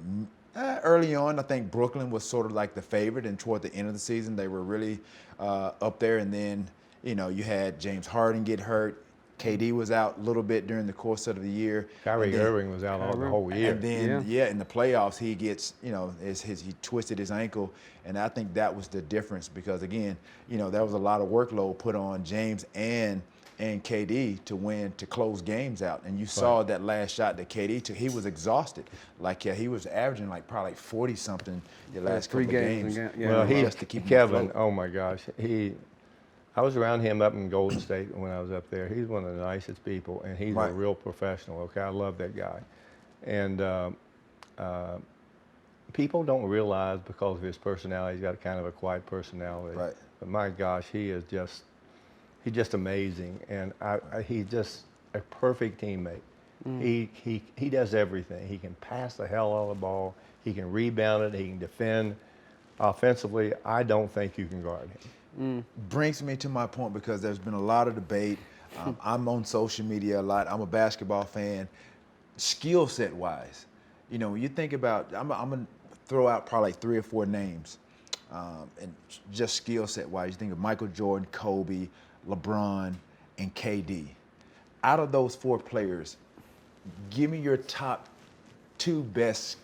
Speaker 2: early on, I think Brooklyn was sort of like the favorite, and toward the end of the season, they were really up there. And then you had James Harden get hurt. KD was out a little bit during the course of the year.
Speaker 3: Kyrie Irving was out all the whole year.
Speaker 2: And then, in the playoffs, he gets, he twisted his ankle. And I think that was the difference, because, again, there was a lot of workload put on James and KD to close games out. And you saw that last shot that KD took. He was exhausted. He was averaging probably 40-something the last couple of games.
Speaker 3: Well,
Speaker 2: just to keep him
Speaker 3: Kevin,
Speaker 2: afloat.
Speaker 3: oh my gosh, I was around him up in Golden State when I was up there. He's one of the nicest people, and he's
Speaker 2: Right.
Speaker 3: a real professional. Okay, I love that guy, and people don't realize, because of his personality, he's got kind of a quiet personality.
Speaker 2: Right.
Speaker 3: But my gosh, he's just amazing, and he's just a perfect teammate. He does everything. He can pass the hell out of the ball. He can rebound it. He can defend. Offensively, I don't think you can guard him.
Speaker 2: Brings me to my point, because there's been a lot of debate. I'm on social media a lot. I'm a basketball fan. Skill set wise, when you think about, I'm going to throw out probably 3 or 4 names. And just skill set wise, you think of Michael Jordan, Kobe, LeBron, and KD. Out of those 4 players, give me your top 2 best.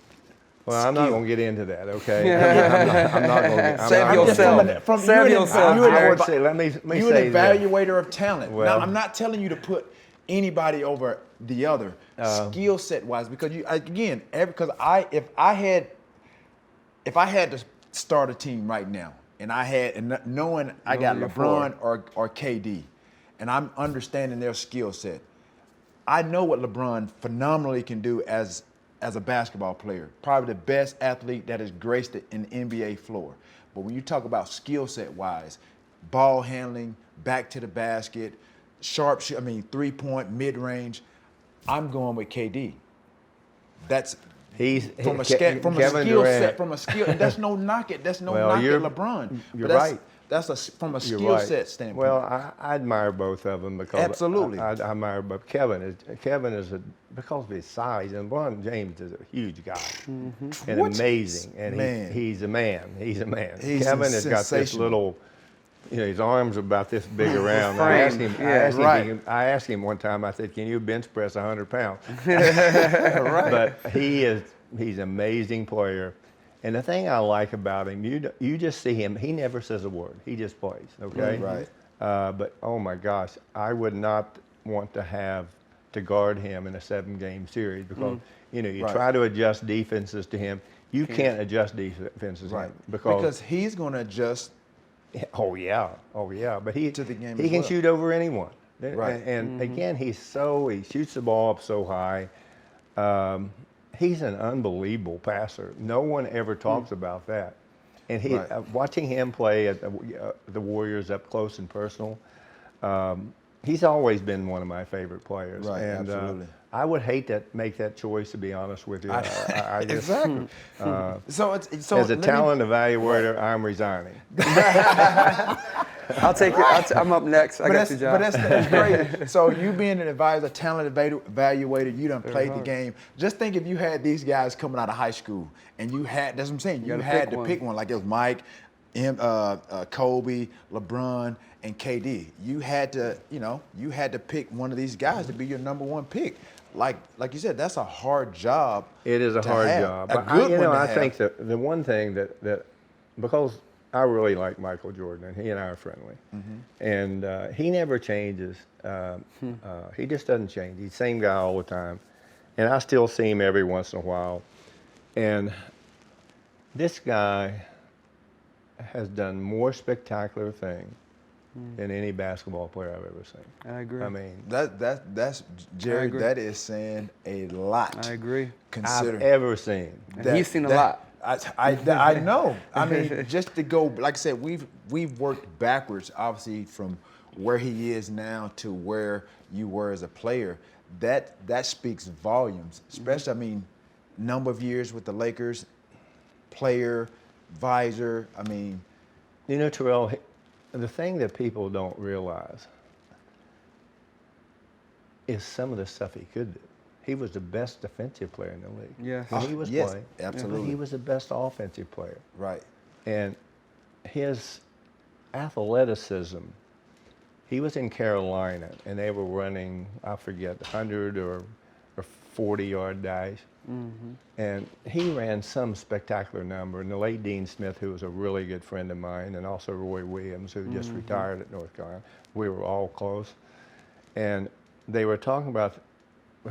Speaker 3: Well, I'm not going to get into that, okay? I'm not going to.
Speaker 1: Save yourself. Save yourself.
Speaker 3: Let me
Speaker 2: You're
Speaker 3: say
Speaker 2: an
Speaker 3: this.
Speaker 2: evaluator of talent.
Speaker 3: Well-
Speaker 2: Now, I'm not telling you to put anybody over the other, skill set wise, because if I had to start a team right now, and knowing I got
Speaker 1: your
Speaker 2: LeBron or KD, and I'm understanding their skill set. I know what LeBron phenomenally can do as a basketball player, probably the best athlete that has graced an NBA floor. But when you talk about skill set wise, ball handling, back to the basket, three-point, mid-range, I'm going with KD. That's from a skill
Speaker 3: Durant.
Speaker 2: set. That's no knock it. That's no knock at LeBron.
Speaker 3: You're
Speaker 2: But
Speaker 3: right.
Speaker 2: That's from a skill set standpoint.
Speaker 3: Well, I admire both of them because
Speaker 2: Absolutely.
Speaker 3: I admire both. Kevin is because of his size, and LeBron James is a huge guy and amazing, and he's a man. He's a man.
Speaker 2: He's
Speaker 3: Kevin has got this
Speaker 2: sensational.
Speaker 3: little. His arms are about this big around.
Speaker 1: Frame.
Speaker 3: I asked him one time. I said, "Can you bench press 100 pounds?"
Speaker 2: Right.
Speaker 3: But he's an amazing player. And the thing I like about him, you just see him. He never says a word. He just plays. Okay.
Speaker 2: Right.
Speaker 3: But oh my gosh, I would not want to guard him in a 7-game series because you try to adjust defenses to him. You can't adjust defenses to him
Speaker 2: because he's going to adjust.
Speaker 3: Oh yeah. But he
Speaker 2: to the game
Speaker 3: he
Speaker 2: as
Speaker 3: can
Speaker 2: well.
Speaker 3: shoot over anyone.
Speaker 2: Right.
Speaker 3: And again, he shoots the ball up so high. He's an unbelievable passer. No one ever talks about that. And watching him play at the Warriors up close and personal, he's always been one of my favorite players.
Speaker 2: Right,
Speaker 3: and,
Speaker 2: absolutely.
Speaker 3: I would hate to make that choice, to be honest with you. I just,
Speaker 2: Exactly. So
Speaker 3: as a talent evaluator, I'm resigning.
Speaker 1: I'll take it. I'm up next. I got your job.
Speaker 2: But that's great. So you being an advisor, talent evaluator, you done played the game. Just think if you had these guys coming out of high school and that's what I'm saying, you had to pick one. Like it was Mike, Kobe, LeBron, and KD. You had to pick one of these guys to be your number one pick. Like you said, that's a hard job.
Speaker 3: It is a hard job.
Speaker 2: A good one to
Speaker 3: I
Speaker 2: have.
Speaker 3: think that the one thing that because I really like Michael Jordan, and he and I are friendly, and he never changes. He just doesn't change. He's the same guy all the time, and I still see him every once in a while. And this guy has done more spectacular things than any basketball player I've ever seen.
Speaker 1: I agree.
Speaker 3: I mean,
Speaker 2: That's Jerry.
Speaker 1: agree.
Speaker 2: That is saying a lot.
Speaker 1: I agree.
Speaker 3: I've ever seen.
Speaker 1: And he's seen a lot.
Speaker 2: I know. I mean, just to go, like I said, we've worked backwards, obviously, from where he is now to where you were as a player. That speaks volumes. Especially, I mean, number of years with the Lakers, player, visor. I mean,
Speaker 3: Terrell, the thing that people don't realize is some of the stuff he could do. He was the best defensive player in the league.
Speaker 1: Yes.
Speaker 3: When he was
Speaker 2: yes,
Speaker 3: playing.
Speaker 2: absolutely.
Speaker 3: He was the best offensive player.
Speaker 2: Right.
Speaker 3: And his athleticism, he was in Carolina, and they were running, I forget, 100 or 40-yard dash. And he ran some spectacular number. And the late Dean Smith, who was a really good friend of mine, and also Roy Williams, who just retired at North Carolina, we were all close. And they were talking about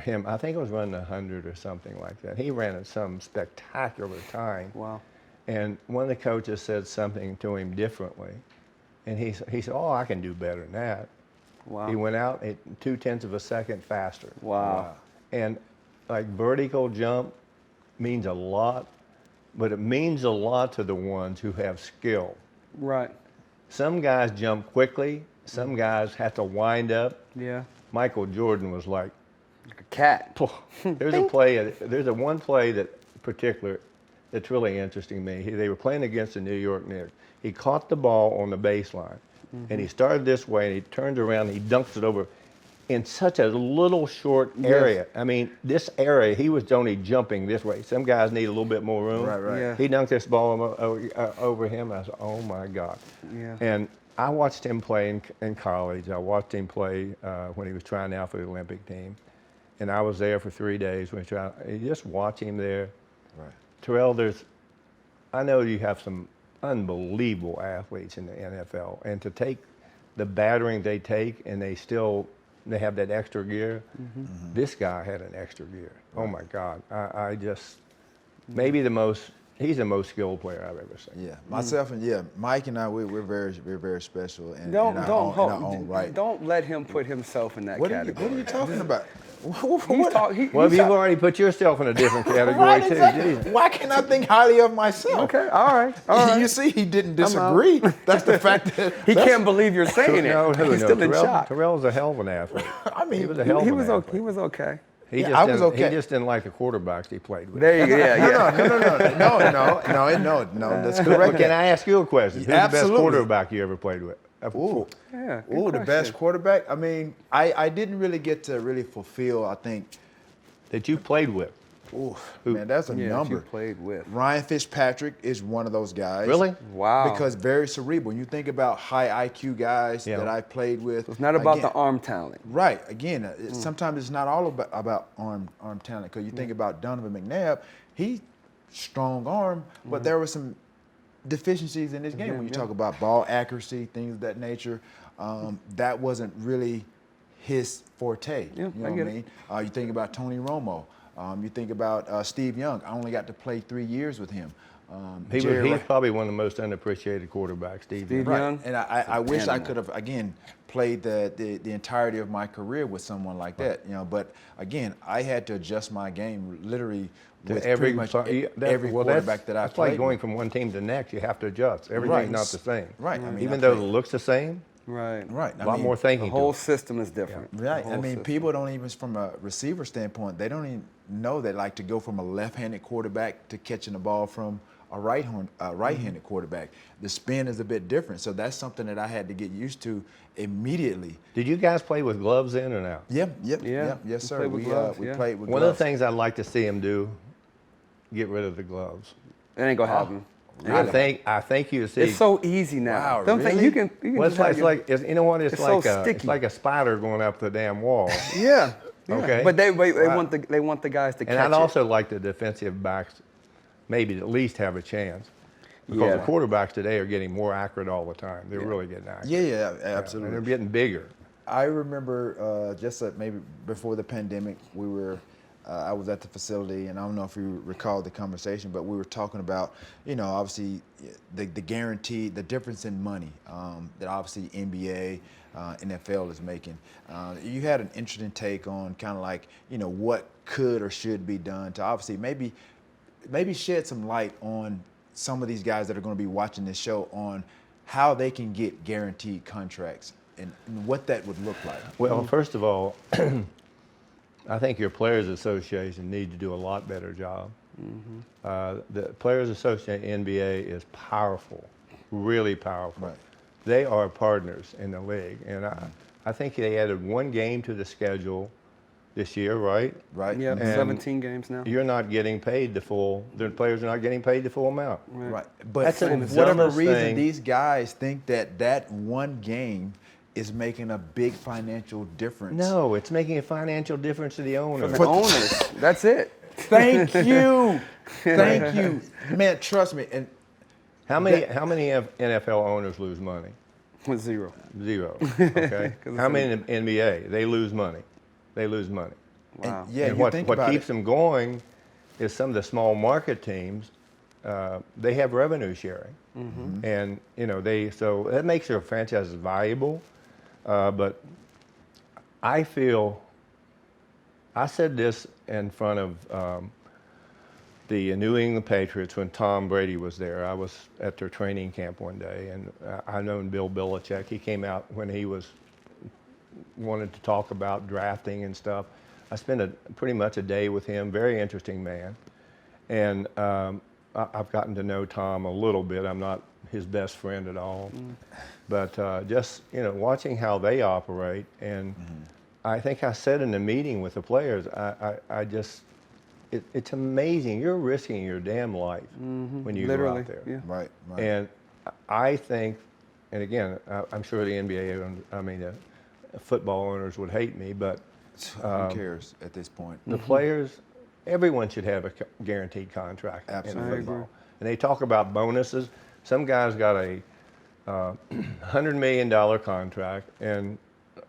Speaker 3: him, I think it was running 100 or something like that. He ran at some spectacular time.
Speaker 1: Wow.
Speaker 3: And one of the coaches said something to him differently. And he said, "Oh, I can do better than that."
Speaker 1: Wow.
Speaker 3: He went out at 0.2 of a second faster.
Speaker 1: Wow.
Speaker 3: And like vertical jump means a lot, but it means a lot to the ones who have skill.
Speaker 1: Right.
Speaker 3: Some guys jump quickly. Some guys have to wind up.
Speaker 1: Yeah.
Speaker 3: Michael Jordan was like
Speaker 1: a cat.
Speaker 3: There's one play that particular that's really interesting to me. They were playing against the New York Knicks. He caught the ball on the baseline, and he started this way, and he turned around, and he dunks it over in such a little short area. I mean, this area, he was only jumping this way. Some guys need a little bit more room.
Speaker 2: Right.
Speaker 1: Yeah.
Speaker 3: He dunked this ball over him. I said, "Oh my God!"
Speaker 1: Yeah.
Speaker 3: And I watched him play in college. I watched him play when he was trying out for the Olympic team. And I was there for 3 days. You just watch him there.
Speaker 2: Right.
Speaker 3: Terrell, I know you have some unbelievable athletes in the NFL, and to take the battering they take and they have that extra gear. This guy had an extra gear. Oh my God. I just, maybe the most he's the most skilled player I've ever seen.
Speaker 2: Yeah, myself and Mike and I, we're very special and
Speaker 1: Don't
Speaker 2: in
Speaker 1: don't
Speaker 2: our own right.
Speaker 1: don't let him put himself in that category.
Speaker 2: What are you talking about?
Speaker 3: Well, you've already put yourself in a different category
Speaker 2: Right,
Speaker 3: too.
Speaker 2: exactly.
Speaker 3: Jeez.
Speaker 2: Why can't I think highly of myself?
Speaker 1: Okay, all right, all right.
Speaker 2: You see, he didn't disagree. That's the fact that
Speaker 1: He can't believe you're saying it.
Speaker 3: No,
Speaker 1: He's still in shock.
Speaker 3: Terrell's a hell of an athlete.
Speaker 2: I mean,
Speaker 3: He was a hell of an athlete.
Speaker 1: He was okay.
Speaker 3: He
Speaker 2: Yeah,
Speaker 3: just
Speaker 2: I was
Speaker 3: didn't-
Speaker 2: okay.
Speaker 3: He just didn't like the quarterbacks he played with.
Speaker 1: There you go. Yeah, yeah.
Speaker 2: No. That's
Speaker 3: Well,
Speaker 2: correct.
Speaker 3: can I ask you a question? Who's the best
Speaker 2: Absolutely.
Speaker 3: quarterback you ever played with?
Speaker 2: Ooh,
Speaker 1: Yeah, good
Speaker 2: ooh, the
Speaker 1: question.
Speaker 2: best quarterback. I mean, I didn't really get to really fulfill. I think,
Speaker 3: That you played with?
Speaker 2: ooh, man, that's a
Speaker 1: Yeah, that
Speaker 2: number.
Speaker 1: you played with.
Speaker 2: Ryan Fitzpatrick is one of those guys.
Speaker 3: Really?
Speaker 1: Wow.
Speaker 2: Because very cerebral. When you think about high IQ guys
Speaker 3: Yeah.
Speaker 2: that I played with,
Speaker 1: It's not about
Speaker 2: again,
Speaker 1: the arm talent.
Speaker 2: Right. Again, sometimes it's not all about arm talent. Because you think about Donovan McNabb, he strong arm, but there were some deficiencies in his game. When you talk about ball accuracy, things of that nature, that wasn't really his forte.
Speaker 1: Yeah,
Speaker 2: You know
Speaker 1: I
Speaker 2: what
Speaker 1: get
Speaker 2: I
Speaker 1: it.
Speaker 2: mean? You think about Tony Romo. You think about Steve Young. I only got to play 3 years with him.
Speaker 3: He's
Speaker 2: Jerry Rice-
Speaker 3: probably one of the most unappreciated quarterbacks, Steve.
Speaker 1: Steve
Speaker 3: Young.
Speaker 1: Young.
Speaker 2: And I wish I
Speaker 1: animal.
Speaker 2: could have again played the entirety of my career with someone like that, you know. But again, I had to adjust my game literally
Speaker 3: To
Speaker 2: with
Speaker 3: every
Speaker 2: pretty much
Speaker 3: that-
Speaker 2: every
Speaker 3: well,
Speaker 2: quarterback that I
Speaker 3: That's
Speaker 2: played.
Speaker 3: like going
Speaker 2: with.
Speaker 3: from one team to the next. You have to adjust. Everything's not the same.
Speaker 2: Right. I mean,
Speaker 3: Even
Speaker 2: I
Speaker 3: though it
Speaker 2: played-
Speaker 3: looks the same,
Speaker 1: Right.
Speaker 2: Right.
Speaker 3: a lot more thinking.
Speaker 1: The whole
Speaker 3: to it.
Speaker 1: system is different.
Speaker 2: Right.
Speaker 1: The
Speaker 2: I
Speaker 1: whole
Speaker 2: mean,
Speaker 1: system.
Speaker 2: people don't even, from a receiver standpoint, they don't even know that, like, to go from a left-handed quarterback to catching the ball from a right-handed quarterback, the spin is a bit different. So that's something that I had to get used to immediately.
Speaker 3: Did you guys play with gloves in or no?
Speaker 2: Yep.
Speaker 1: Yeah,
Speaker 2: Yes,
Speaker 1: we
Speaker 2: sir.
Speaker 1: played with
Speaker 2: We
Speaker 1: gloves,
Speaker 2: we
Speaker 1: yeah.
Speaker 2: played with
Speaker 3: One
Speaker 2: gloves.
Speaker 3: of the things I'd like to see him do, get rid of the gloves.
Speaker 1: It ain't gonna happen.
Speaker 3: I think you see.
Speaker 1: It's so easy now.
Speaker 2: Wow,
Speaker 1: Don't think
Speaker 2: really?
Speaker 1: you can.
Speaker 3: Well,
Speaker 1: just have
Speaker 3: it's
Speaker 1: your-
Speaker 3: like you know what? It's
Speaker 1: It's so
Speaker 3: like it's
Speaker 1: sticky.
Speaker 3: like a spider going up the damn wall.
Speaker 1: Yeah. yeah.
Speaker 3: Okay.
Speaker 1: But they
Speaker 2: Wow.
Speaker 1: want the guys to
Speaker 3: And
Speaker 1: catch
Speaker 3: I'd also like the defensive backs maybe at least have a chance. Because
Speaker 1: Yeah.
Speaker 3: the quarterbacks today are getting more accurate all the time. They're really getting accurate.
Speaker 2: Yeah,
Speaker 3: And
Speaker 2: absolutely.
Speaker 3: they're getting bigger.
Speaker 2: I remember just maybe before the pandemic, we were. I was at the facility, and I don't know if you recall the conversation, but we were talking about, you know, obviously the guarantee, the difference in money that obviously NBA, NFL is making. You had an interesting take on kind of like, you know, what could or should be done to obviously maybe shed some light on some of these guys that are going to be watching this show on how they can get guaranteed contracts and what that would look like.
Speaker 3: Well, first of all, I think your Players Association need to do a lot better job. The Players Association NBA is powerful, really powerful.
Speaker 2: Right.
Speaker 3: They are partners in the league, and I think they added one game to the schedule this year, right?
Speaker 2: Right?
Speaker 1: Yeah,
Speaker 3: And
Speaker 1: 17 games now.
Speaker 3: You're not getting paid the full. The players are not getting paid the full amount.
Speaker 2: Right. But
Speaker 3: That's
Speaker 2: for
Speaker 3: the
Speaker 2: whatever
Speaker 3: dumbest
Speaker 2: reason,
Speaker 3: thing.
Speaker 2: these guys think that one game is making a big financial difference.
Speaker 3: No, it's making a financial difference to the owner.
Speaker 1: The owners. That's it.
Speaker 2: Thank you. Thank you. Man, trust me. And
Speaker 3: How many NFL owners lose money?
Speaker 1: With zero.
Speaker 3: Zero. Okay.
Speaker 1: 'Cause
Speaker 3: How
Speaker 1: it's
Speaker 3: many in the NBA? They lose money. They lose money.
Speaker 1: Wow.
Speaker 2: yeah,
Speaker 3: and
Speaker 2: you
Speaker 3: what
Speaker 2: think
Speaker 3: what
Speaker 2: about
Speaker 3: keeps
Speaker 2: it.
Speaker 3: them going is some of the small market teams. They have revenue sharing, and you know so that makes their franchises valuable. But I said this in front of the New England Patriots when Tom Brady was there. I was at their training camp one day, and I've known Bill Belichick. He came out when he wanted to talk about drafting and stuff. I spent pretty much a day with him. Very interesting man, and I've gotten to know Tom a little bit. I'm not his best friend at all, but just watching how they operate, and I think I said in the meeting with the players, it's amazing. You're risking your damn life when you go
Speaker 1: Literally.
Speaker 3: out there.
Speaker 1: Yeah.
Speaker 2: Right.
Speaker 3: And I think, and again, I'm sure the NBA, football owners would hate me, but
Speaker 2: Who cares at this point?
Speaker 3: the players, everyone should have a guaranteed contract
Speaker 2: Absolutely.
Speaker 3: in
Speaker 2: I
Speaker 3: football.
Speaker 1: agree.
Speaker 3: And they talk about bonuses. Some guys got a $100 million contract, and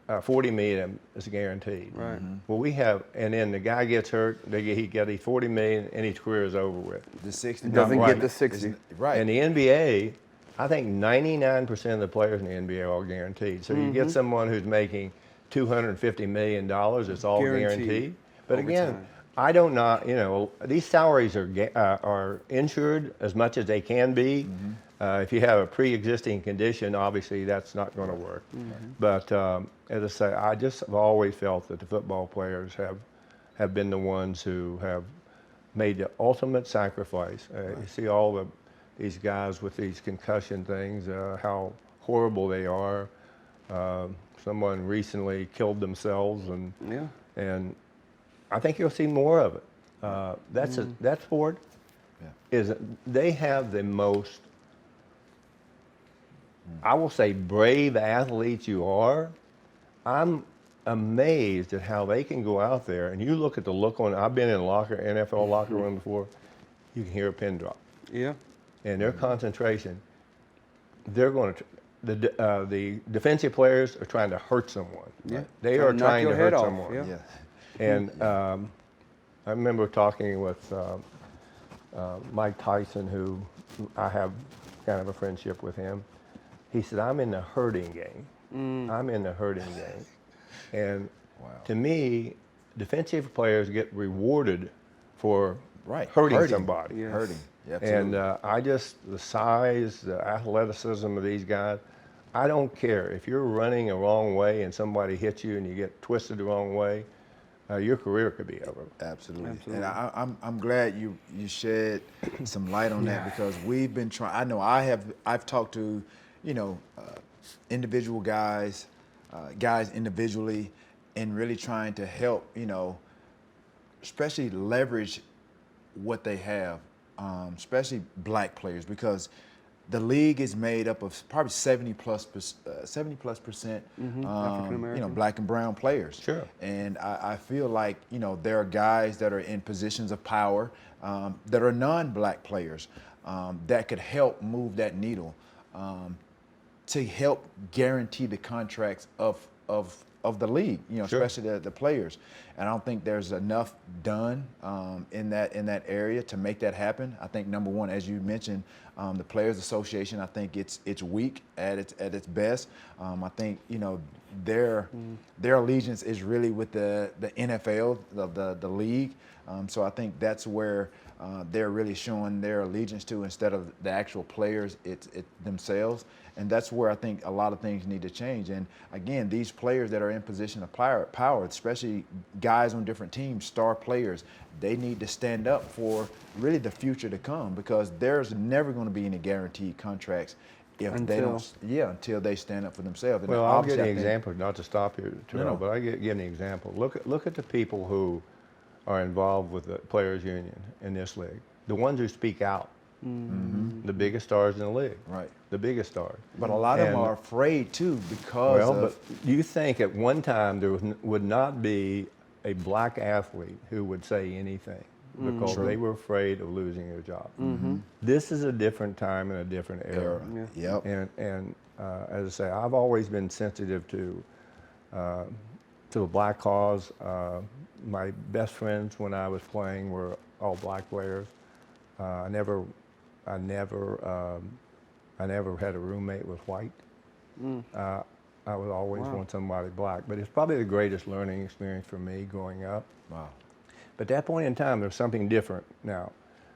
Speaker 3: $40 million is guaranteed.
Speaker 1: Right.
Speaker 3: Well, we have, and then the guy gets hurt, he get a $40 million, and his career is over with.
Speaker 2: The 60
Speaker 1: Doesn't
Speaker 3: Right.
Speaker 1: get the 60.
Speaker 2: Right.
Speaker 3: And the NBA, I think 99% of the players in the NBA are all guaranteed. So you get someone who's making $250 million, it's all
Speaker 1: Guaranteed.
Speaker 3: guaranteed. But
Speaker 1: Over
Speaker 3: again,
Speaker 1: time.
Speaker 3: I don't know, these salaries are insured as much as they can be. If you have a pre-existing condition, obviously that's not going to work. But as I say, I just have always felt that the football players have been the ones who have made the ultimate sacrifice. You see all these guys with these concussion things, how horrible they are. Someone recently killed themselves, and I think you'll see more of it. That sport is, they have the most, I will say, brave athletes you are. I'm amazed at how they can go out there, and you look at the look on, I've been in NFL locker room before, you can hear a pin drop.
Speaker 1: Yeah.
Speaker 3: And their concentration, they're going to, the defensive players are trying to hurt someone.
Speaker 1: Yeah.
Speaker 3: They
Speaker 1: Trying
Speaker 3: are
Speaker 1: to knock
Speaker 3: trying
Speaker 1: your
Speaker 3: to
Speaker 1: head
Speaker 3: hurt
Speaker 1: off,
Speaker 3: someone.
Speaker 1: yeah.
Speaker 2: Yeah.
Speaker 3: And I remember talking with Mike Tyson, who I have kind of a friendship with him. He said, I'm in the hurting game. I'm in the hurting game. And to me, defensive players get rewarded for hurting somebody.
Speaker 1: Yes.
Speaker 2: Hurting. Yeah, absolutely.
Speaker 3: And the size, the athleticism of these guys, I don't care. If you're running a wrong way and somebody hits you and you get twisted the wrong way, your career could be over.
Speaker 2: Absolutely.
Speaker 1: Absolutely.
Speaker 2: And I'm glad you shed some light on that, because we've been trying. I know I've talked to, individual guys individually, and really trying to help, especially leverage what they have, especially black players, because the league is made up of probably 70 plus percent,
Speaker 1: African-American.
Speaker 2: black and brown players.
Speaker 3: Sure.
Speaker 2: And I feel like, there are guys that are in positions of power that are non-black players that could help move that needle to help guarantee the contracts of the league, especially the players. And I don't think there's enough done in that area to make that happen. I think number one, as you mentioned, the Players Association, I think it's weak at its best. I think their allegiance is really with the NFL, the league. So I think that's where they're really showing their allegiance to, instead of the actual players themselves. And that's where I think a lot of things need to change. And again, these players that are in position of power, especially guys on different teams, star players, they need to stand up for really the future to come, because there's never going to be any guaranteed contracts until they stand up for themselves. And
Speaker 3: Well, I'll give
Speaker 2: obviously,
Speaker 3: you an example, not to stop you, Terrell, but I'll give you an example. Look at the people who are involved with the Players Union in this league, the ones who speak out. The biggest stars in the league.
Speaker 2: Right.
Speaker 3: The biggest stars.
Speaker 2: But a lot of them are afraid too, because
Speaker 3: but do you think at one time there would not be a black athlete who would say anything because they were afraid of losing their job? This is a different time and a different era.
Speaker 2: Yeah. Yep.
Speaker 3: And as I say, I've always been sensitive to the black cause. My best friends when I was playing were all black players. I never had a roommate with white. I would always want somebody black, but it's probably the greatest learning experience for me growing up.
Speaker 2: Wow.
Speaker 3: But at that point in time, there's something different now.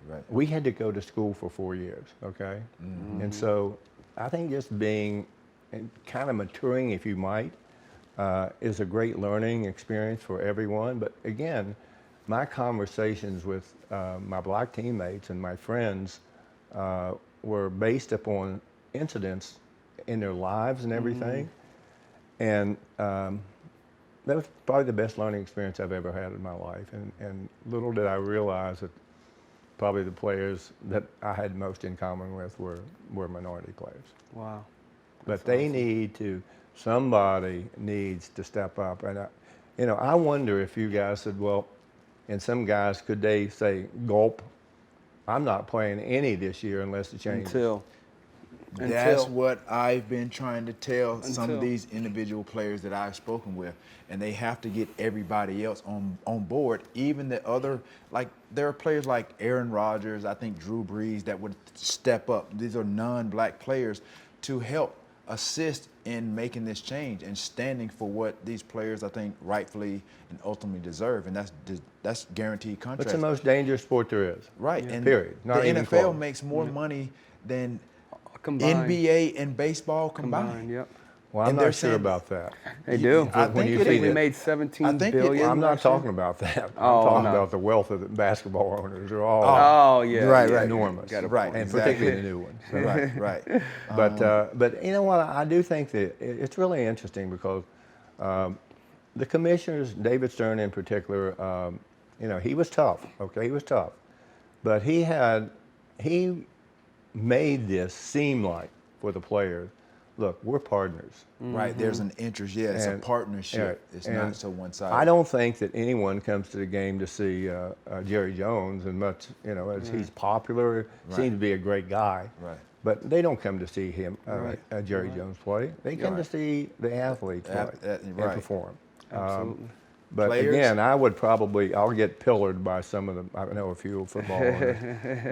Speaker 2: Right.
Speaker 3: We had to go to school for 4 years, okay? And so I think just being and kind of maturing, if you might, is a great learning experience for everyone. But again, my conversations with my black teammates and my friends were based upon incidents in their lives and everything. And that was probably the best learning experience I've ever had in my life. And little did I realize that probably the players that I had most in common with were minority players.
Speaker 1: Wow.
Speaker 3: But they need to, somebody needs to step up. And I wonder if you guys said, well, and some guys, could they say, gulp, I'm not playing any this year unless it changes.
Speaker 2: That's what I've been trying to tell some
Speaker 1: Until.
Speaker 2: of these individual players that I've spoken with, and they have to get everybody else on board. Even the other, like there are players like Aaron Rodgers, I think Drew Brees, that would step up. These are non-black players to help assist in making this change and standing for what these players, I think, rightfully and ultimately deserve, and that's guaranteed contracts.
Speaker 3: It's the most dangerous sport there is.
Speaker 2: Right,
Speaker 1: Yeah.
Speaker 2: and
Speaker 3: Period. Not
Speaker 2: the
Speaker 3: even
Speaker 2: NFL
Speaker 3: close.
Speaker 2: makes more money than
Speaker 1: Combined.
Speaker 2: NBA and baseball combined.
Speaker 1: Yep.
Speaker 3: Well, I'm
Speaker 2: And they're
Speaker 3: not sure
Speaker 2: saying-
Speaker 3: about that.
Speaker 1: They do.
Speaker 2: I
Speaker 3: When
Speaker 2: think
Speaker 3: you
Speaker 2: it
Speaker 3: see
Speaker 1: think we
Speaker 3: that-
Speaker 1: made 17
Speaker 2: I think it-
Speaker 1: billion.
Speaker 3: I'm not
Speaker 1: last year?
Speaker 3: talking about that. I'm
Speaker 1: Oh,
Speaker 3: talking
Speaker 1: no.
Speaker 3: about the wealth of the basketball owners. They're all
Speaker 1: Oh yeah.
Speaker 2: Right,
Speaker 1: yeah,
Speaker 2: right.
Speaker 3: enormous.
Speaker 1: Got a
Speaker 2: Right.
Speaker 1: point.
Speaker 3: and
Speaker 2: Exactly.
Speaker 3: particularly the new ones.
Speaker 2: Right.
Speaker 3: But you know what? I do think that it's really interesting because the commissioners, David Stern in particular, you know, he was tough. Okay, he was tough, but he made this seem like for the players, look, we're partners.
Speaker 2: Right. There's an interest. Yeah, it's a
Speaker 3: And-
Speaker 2: partnership.
Speaker 3: yeah,
Speaker 2: It's
Speaker 3: and
Speaker 2: not so one-sided.
Speaker 3: I don't think that anyone comes to the game to see Jerry Jones, and much, you know, as he's popular, seems to be a great guy.
Speaker 2: Right.
Speaker 3: But they don't come to see him,
Speaker 1: Right.
Speaker 3: Jerry Jones play. They come to
Speaker 2: Right.
Speaker 3: see the athlete play and
Speaker 2: right.
Speaker 3: perform.
Speaker 1: Absolutely.
Speaker 3: But
Speaker 2: Players?
Speaker 3: again, I'll get pillared by some of them. I know a few football owners,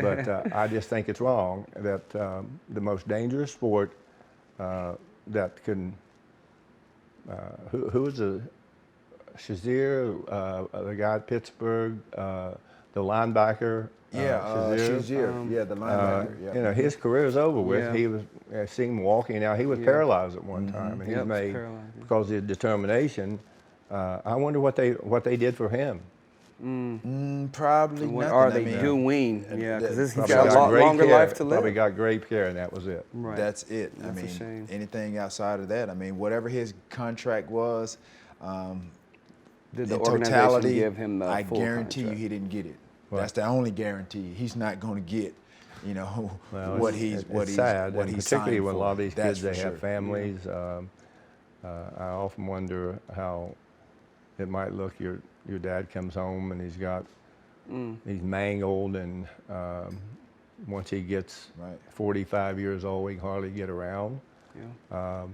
Speaker 3: but I just think it's wrong that the most dangerous sport that can, who is the Shazier, the guy at Pittsburgh, the linebacker.
Speaker 2: Yeah, Shazier. Yeah, the linebacker. Yeah.
Speaker 3: You know, his career is over with.
Speaker 1: Yeah.
Speaker 3: He was seen him walking out. He was paralyzed at one time, and
Speaker 1: Yep,
Speaker 3: he's made
Speaker 1: paralyzed, yeah.
Speaker 3: because of his determination. I wonder what they did for him.
Speaker 2: Probably
Speaker 1: What
Speaker 2: nothing.
Speaker 1: are
Speaker 2: I
Speaker 1: they
Speaker 2: mean,
Speaker 1: doing? Yeah, because he's
Speaker 3: Probably
Speaker 1: got a lot
Speaker 3: great
Speaker 1: longer
Speaker 3: care,
Speaker 1: life to live.
Speaker 3: Probably got great care, and that was it.
Speaker 1: Right.
Speaker 2: That's it.
Speaker 1: That's
Speaker 2: I
Speaker 1: a
Speaker 2: mean,
Speaker 1: shame.
Speaker 2: anything outside of that, I mean, whatever his contract was,
Speaker 1: Did the
Speaker 2: in
Speaker 1: organization
Speaker 2: totality,
Speaker 1: give him the
Speaker 2: I
Speaker 1: full
Speaker 2: guarantee
Speaker 1: contract?
Speaker 2: you he didn't get it.
Speaker 3: Right.
Speaker 2: That's the only guarantee. He's not going to get, you know,
Speaker 3: Well,
Speaker 2: what
Speaker 3: it's
Speaker 2: he's
Speaker 3: sad,
Speaker 2: what
Speaker 3: and
Speaker 2: he's
Speaker 3: particularly
Speaker 2: signed
Speaker 3: when
Speaker 2: for.
Speaker 3: a lot of these
Speaker 2: That's
Speaker 3: kids they
Speaker 2: for
Speaker 3: have
Speaker 2: sure.
Speaker 3: families. I often wonder how it might look. Your dad comes home and he's mangled, and once he gets
Speaker 2: Right.
Speaker 3: 45 years old, he can hardly get around.
Speaker 1: Yeah.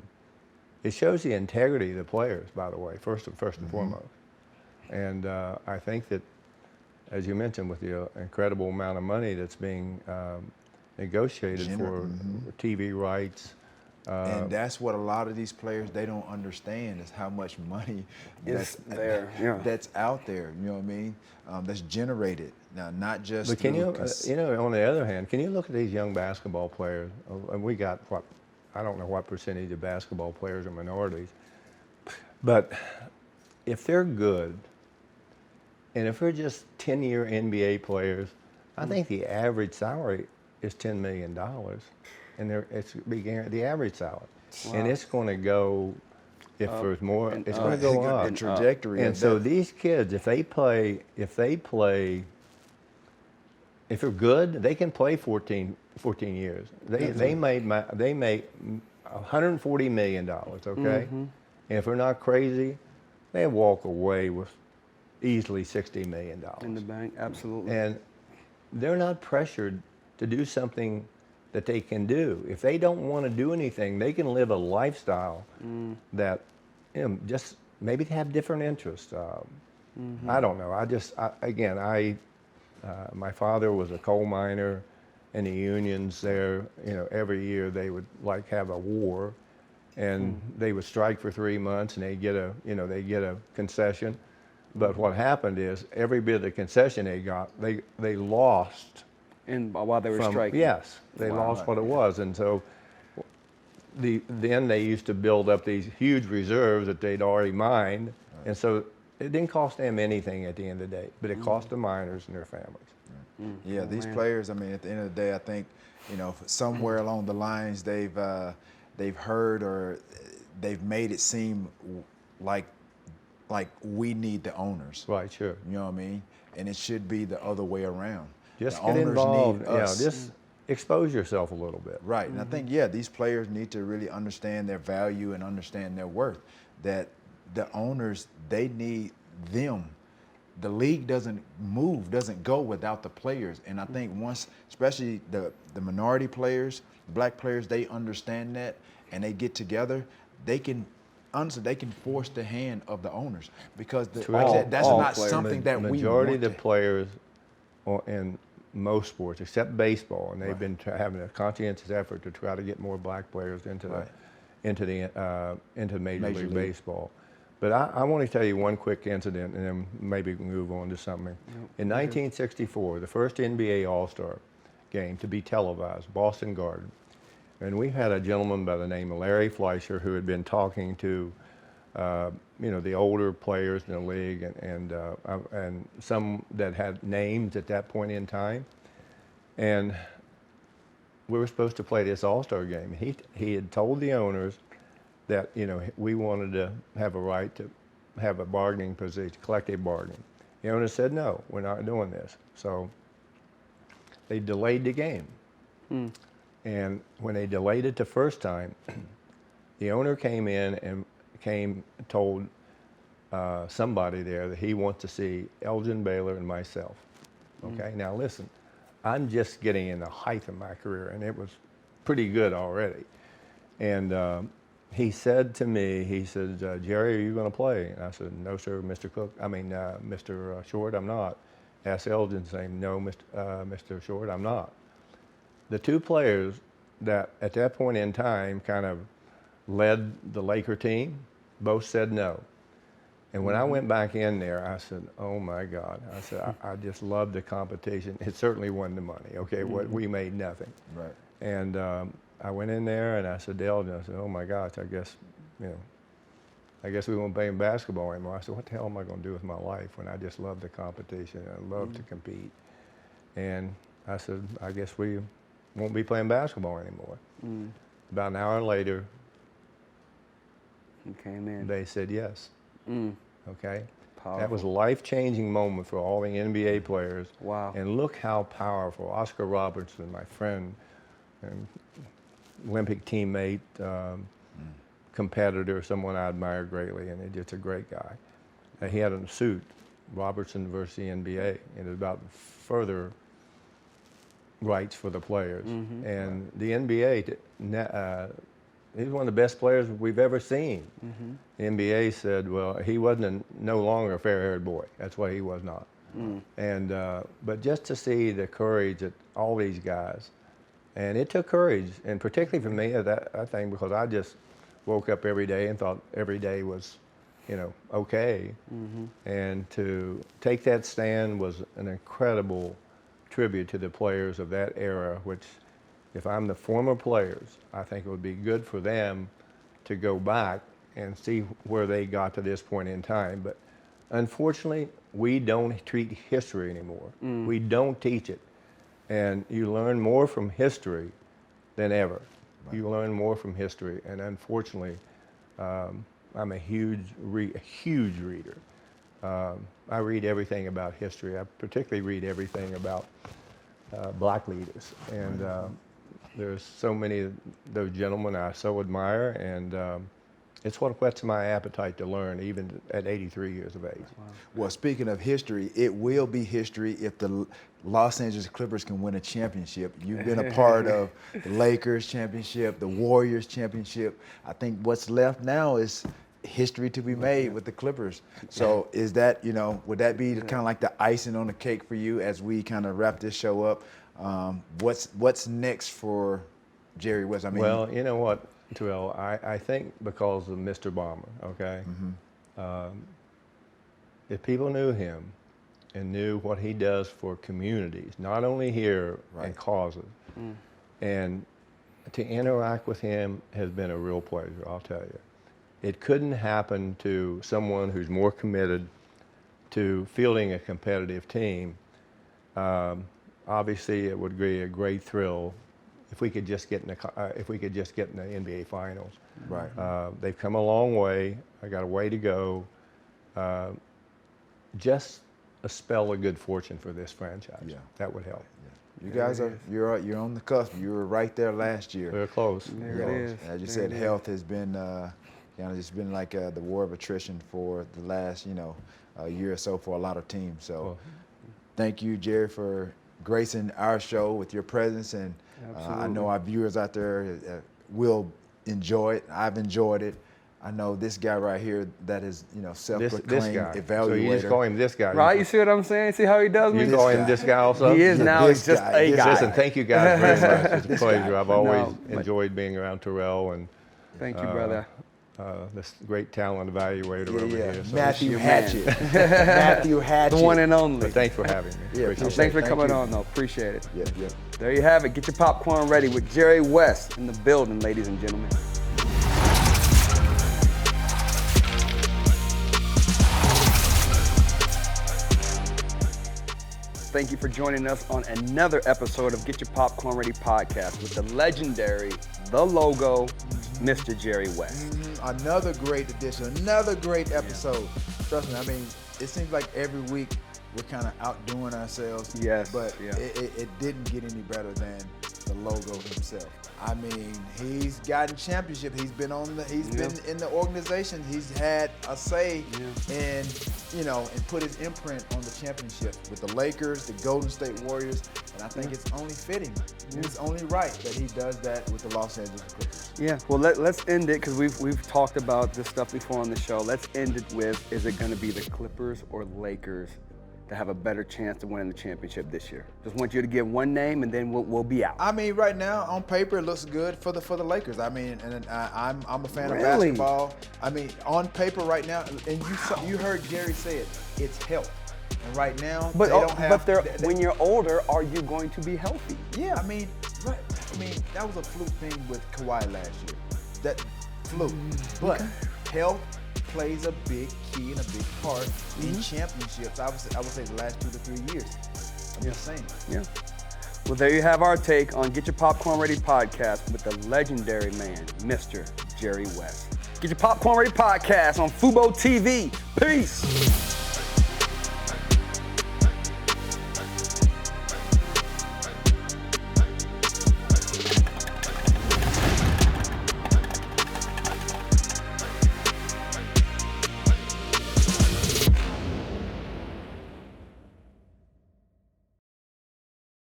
Speaker 3: It shows the integrity of the players, by the way, first and
Speaker 2: Mm-hmm.
Speaker 3: foremost. And I think that, as you mentioned, with the incredible amount of money that's being negotiated for TV rights,
Speaker 2: And that's what a lot of these players, they don't understand, is how much money
Speaker 1: Is there, yeah.
Speaker 2: that's out there. You know what I mean? That's generated now, not just.
Speaker 3: but can
Speaker 2: through
Speaker 3: you know, on the other hand, can you look at these young basketball players? And we got I don't know what percentage of basketball players are minorities, but if they're good, and if they're just 10-year NBA players, I think the average salary is $10 million, and it's the average salary, and it's going to go. If there's more, it's going to go up.
Speaker 2: The trajectory.
Speaker 3: And
Speaker 2: of
Speaker 3: so
Speaker 2: that.
Speaker 3: these kids, if they're good, they can play 14 years. They make $140 million, okay? And if they're not crazy, they walk away with easily $60 million.
Speaker 1: In the bank, absolutely.
Speaker 3: And they're not pressured to do something that they can do. If they don't want to do anything, they can live a lifestyle that, you know, just maybe they have different interests. I don't know. My father was a coal miner, and the unions there, you know, every year they would like have a war, and they would strike for 3 months, and they get a concession. But what happened is every bit of the concession they got, they lost.
Speaker 1: And while they were striking.
Speaker 3: Yes, they lost what it was, and so then they used to build up these huge reserves that they'd already mined, and so it didn't cost them anything at the end of the day, but it cost the miners and their families.
Speaker 2: Yeah, these players. I mean, at the end of the day, I think, you know, somewhere along the lines they've heard or they've made it seem like we need the owners.
Speaker 3: Right, sure.
Speaker 2: You know what I mean? And it should be the other way around.
Speaker 3: Just
Speaker 2: The
Speaker 3: get
Speaker 2: owners
Speaker 3: involved.
Speaker 2: need
Speaker 3: You know,
Speaker 2: us.
Speaker 3: just expose yourself a little bit.
Speaker 2: Right, and I think, yeah, these players need to really understand their value and understand their worth. That the owners, they need them the league doesn't go without the players. And I think once, especially the minority players, black players, they understand that and they get together, they can force the hand of the owners, because that's not
Speaker 1: players.
Speaker 2: something that we
Speaker 3: majority
Speaker 2: want
Speaker 3: of the players in most sports, except baseball, and they've been having a conscientious effort to try to get more black players into Major League Baseball. But I want to tell you one quick incident, and then maybe we can move on to something. In 1964, the first NBA All-Star game to be televised, Boston Garden, and we had a gentleman by the name of Larry Fleischer who had been talking to, the older players in the league and some that had names at that point in time, and we were supposed to play this All-Star game. He had told the owners that we wanted to have a right to have a bargaining position, collective bargaining. The owners said no, we're not doing this. So they delayed the game. And when they delayed it the first time, the owner came in and told somebody there that he wants to see Elgin Baylor and myself. Okay, now listen, I'm just getting in the height of my career, and it was pretty good already. And he said to me, he said, Jerry, are you going to play? And I said, no, sir, Mr. Short, I'm not. Asked Elgin, saying, no, Mr. Short, I'm not. The two players that at that point in time kind of led the Laker team both said no. And when I went back in there, I said, oh my God. I said, I just love the competition. It certainly won the money, okay? We made nothing.
Speaker 2: Right.
Speaker 3: And I went in there and I said to Elgin, I said, oh my gosh, I guess we won't play basketball anymore. I said, what the hell am I going to do with my life when I just love the competition and I love to compete? And I said, I guess we won't be playing basketball anymore. About an hour later,
Speaker 1: He came in.
Speaker 3: they said yes. Okay?
Speaker 1: Powerful.
Speaker 3: That was a life-changing moment for all the NBA players.
Speaker 1: Wow.
Speaker 3: And look how powerful. Oscar Robertson, my friend and Olympic teammate, competitor, someone I admire greatly, and he's just a great guy. He had a suit, Robertson versus the NBA, and it was about further rights for the players. And the NBA, he's one of the best players we've ever seen. The NBA said, well, he wasn't no longer a fair-haired boy. That's what he was not. And but just to see the courage that all these guys, and it took courage, and particularly for me, I think, because I just woke up every day and thought every day was, okay. And to take that stand was an incredible tribute to the players of that era, which, if I'm the former players, I think it would be good for them to go back and see where they got to this point in time. But unfortunately, we don't treat history anymore. We don't teach it. And you learn more from history than ever. Right. You learn more from history. And unfortunately, I'm a huge reader. I read everything about history. I particularly read everything about black leaders. And there's so many of those gentlemen I so admire, and it's what whets my appetite to learn, even at 83 years of age.
Speaker 2: Wow. Well, speaking of history, it will be history if the Los Angeles Clippers can win a championship. You've been a part of the Lakers championship, the Warriors championship. I think what's left now is history to be made with the Clippers. So is that, would that be kind of like the icing on the cake for you as we kind of wrap this show up? What's next for Jerry West?
Speaker 3: Well, you know what, Terrell, I think because of Mr. Bomber, okay? If people knew him and knew what he does for communities, not only here and causes, and to interact with him has been a real pleasure, I'll tell you. It couldn't happen to someone who's more committed to fielding a competitive team. Obviously, it would be a great thrill if we could just get in the NBA Finals.
Speaker 2: Right.
Speaker 3: They've come a long way. I got a way to go. Just a spell of good fortune for this franchise. Yeah. That would help.
Speaker 2: Yeah. You guys you're on the cusp. You were right there last year.
Speaker 3: We're close.
Speaker 1: There it is.
Speaker 2: As you said, health has been kind of just been like the war of attrition for the last, year or so for a lot of teams. So thank you, Jerry, for gracing our show with your presence. And I know our viewers out there will enjoy it. I've enjoyed it. I know this guy right here that is, self-proclaimed evaluator.
Speaker 3: So you just call him this guy.
Speaker 1: Right, you see what I'm saying? See how he does me?
Speaker 3: You call him this guy also?
Speaker 1: He is now. He's just a guy.
Speaker 3: Listen, thank you guys very much. It's a pleasure. I've always
Speaker 1: No,
Speaker 3: enjoyed being around Terrell and
Speaker 1: Thank you, brother.
Speaker 3: this great talent evaluator over here. So
Speaker 2: Matthew
Speaker 1: your
Speaker 2: Hatchette. Matthew Hatchette.
Speaker 1: The one and only.
Speaker 3: but thanks for having me.
Speaker 2: Yeah,
Speaker 3: Appreciate it.
Speaker 1: Thanks for
Speaker 2: Thank
Speaker 1: coming
Speaker 2: you.
Speaker 1: on, though. Appreciate it.
Speaker 2: Yeah.
Speaker 1: There you have it. Get your popcorn ready with Jerry West in the building, ladies and gentlemen. Thank you for joining us on another episode of Get Your Popcorn Ready podcast with the legendary, the logo, Mr. Jerry West.
Speaker 2: Another great edition, another great episode. Trust me, I mean, it seems like every week we're kind of outdoing ourselves.
Speaker 1: Yes,
Speaker 2: But
Speaker 1: yeah.
Speaker 2: it didn't get any better than the logo himself. I mean, he's gotten championship. He's been been in the organization. He's had a say in, and put his imprint on the championship with the Lakers, the Golden State Warriors, and I think it's only fitting. It's only right that he does that with the Los Angeles Clippers.
Speaker 1: Yeah, well, let's end it because we've talked about this stuff before on the show. Let's end it with, is it going to be the Clippers or Lakers to have a better chance to win the championship this year? Just want you to give one name and then we'll be out.
Speaker 2: I mean, right now on paper it looks good for the Lakers. I mean, and I'm a fan
Speaker 1: Really?
Speaker 2: of basketball. I mean, on paper right now, and you heard Jerry say it. It's health. And right now
Speaker 1: But
Speaker 2: they don't have.
Speaker 1: when you're older, are you going to be healthy?
Speaker 2: Yeah, I mean, right. I mean, that was a fluke thing with Kawhi last year. That fluke. But health plays a big key and a big part in championships. I would say the last 2 to 3 years. I'm just saying.
Speaker 1: Yeah. Well, there you have our take on Get Your Popcorn Ready podcast with the legendary man, Mr. Jerry West. Get Your Popcorn Ready podcast on Fubo TV. Peace.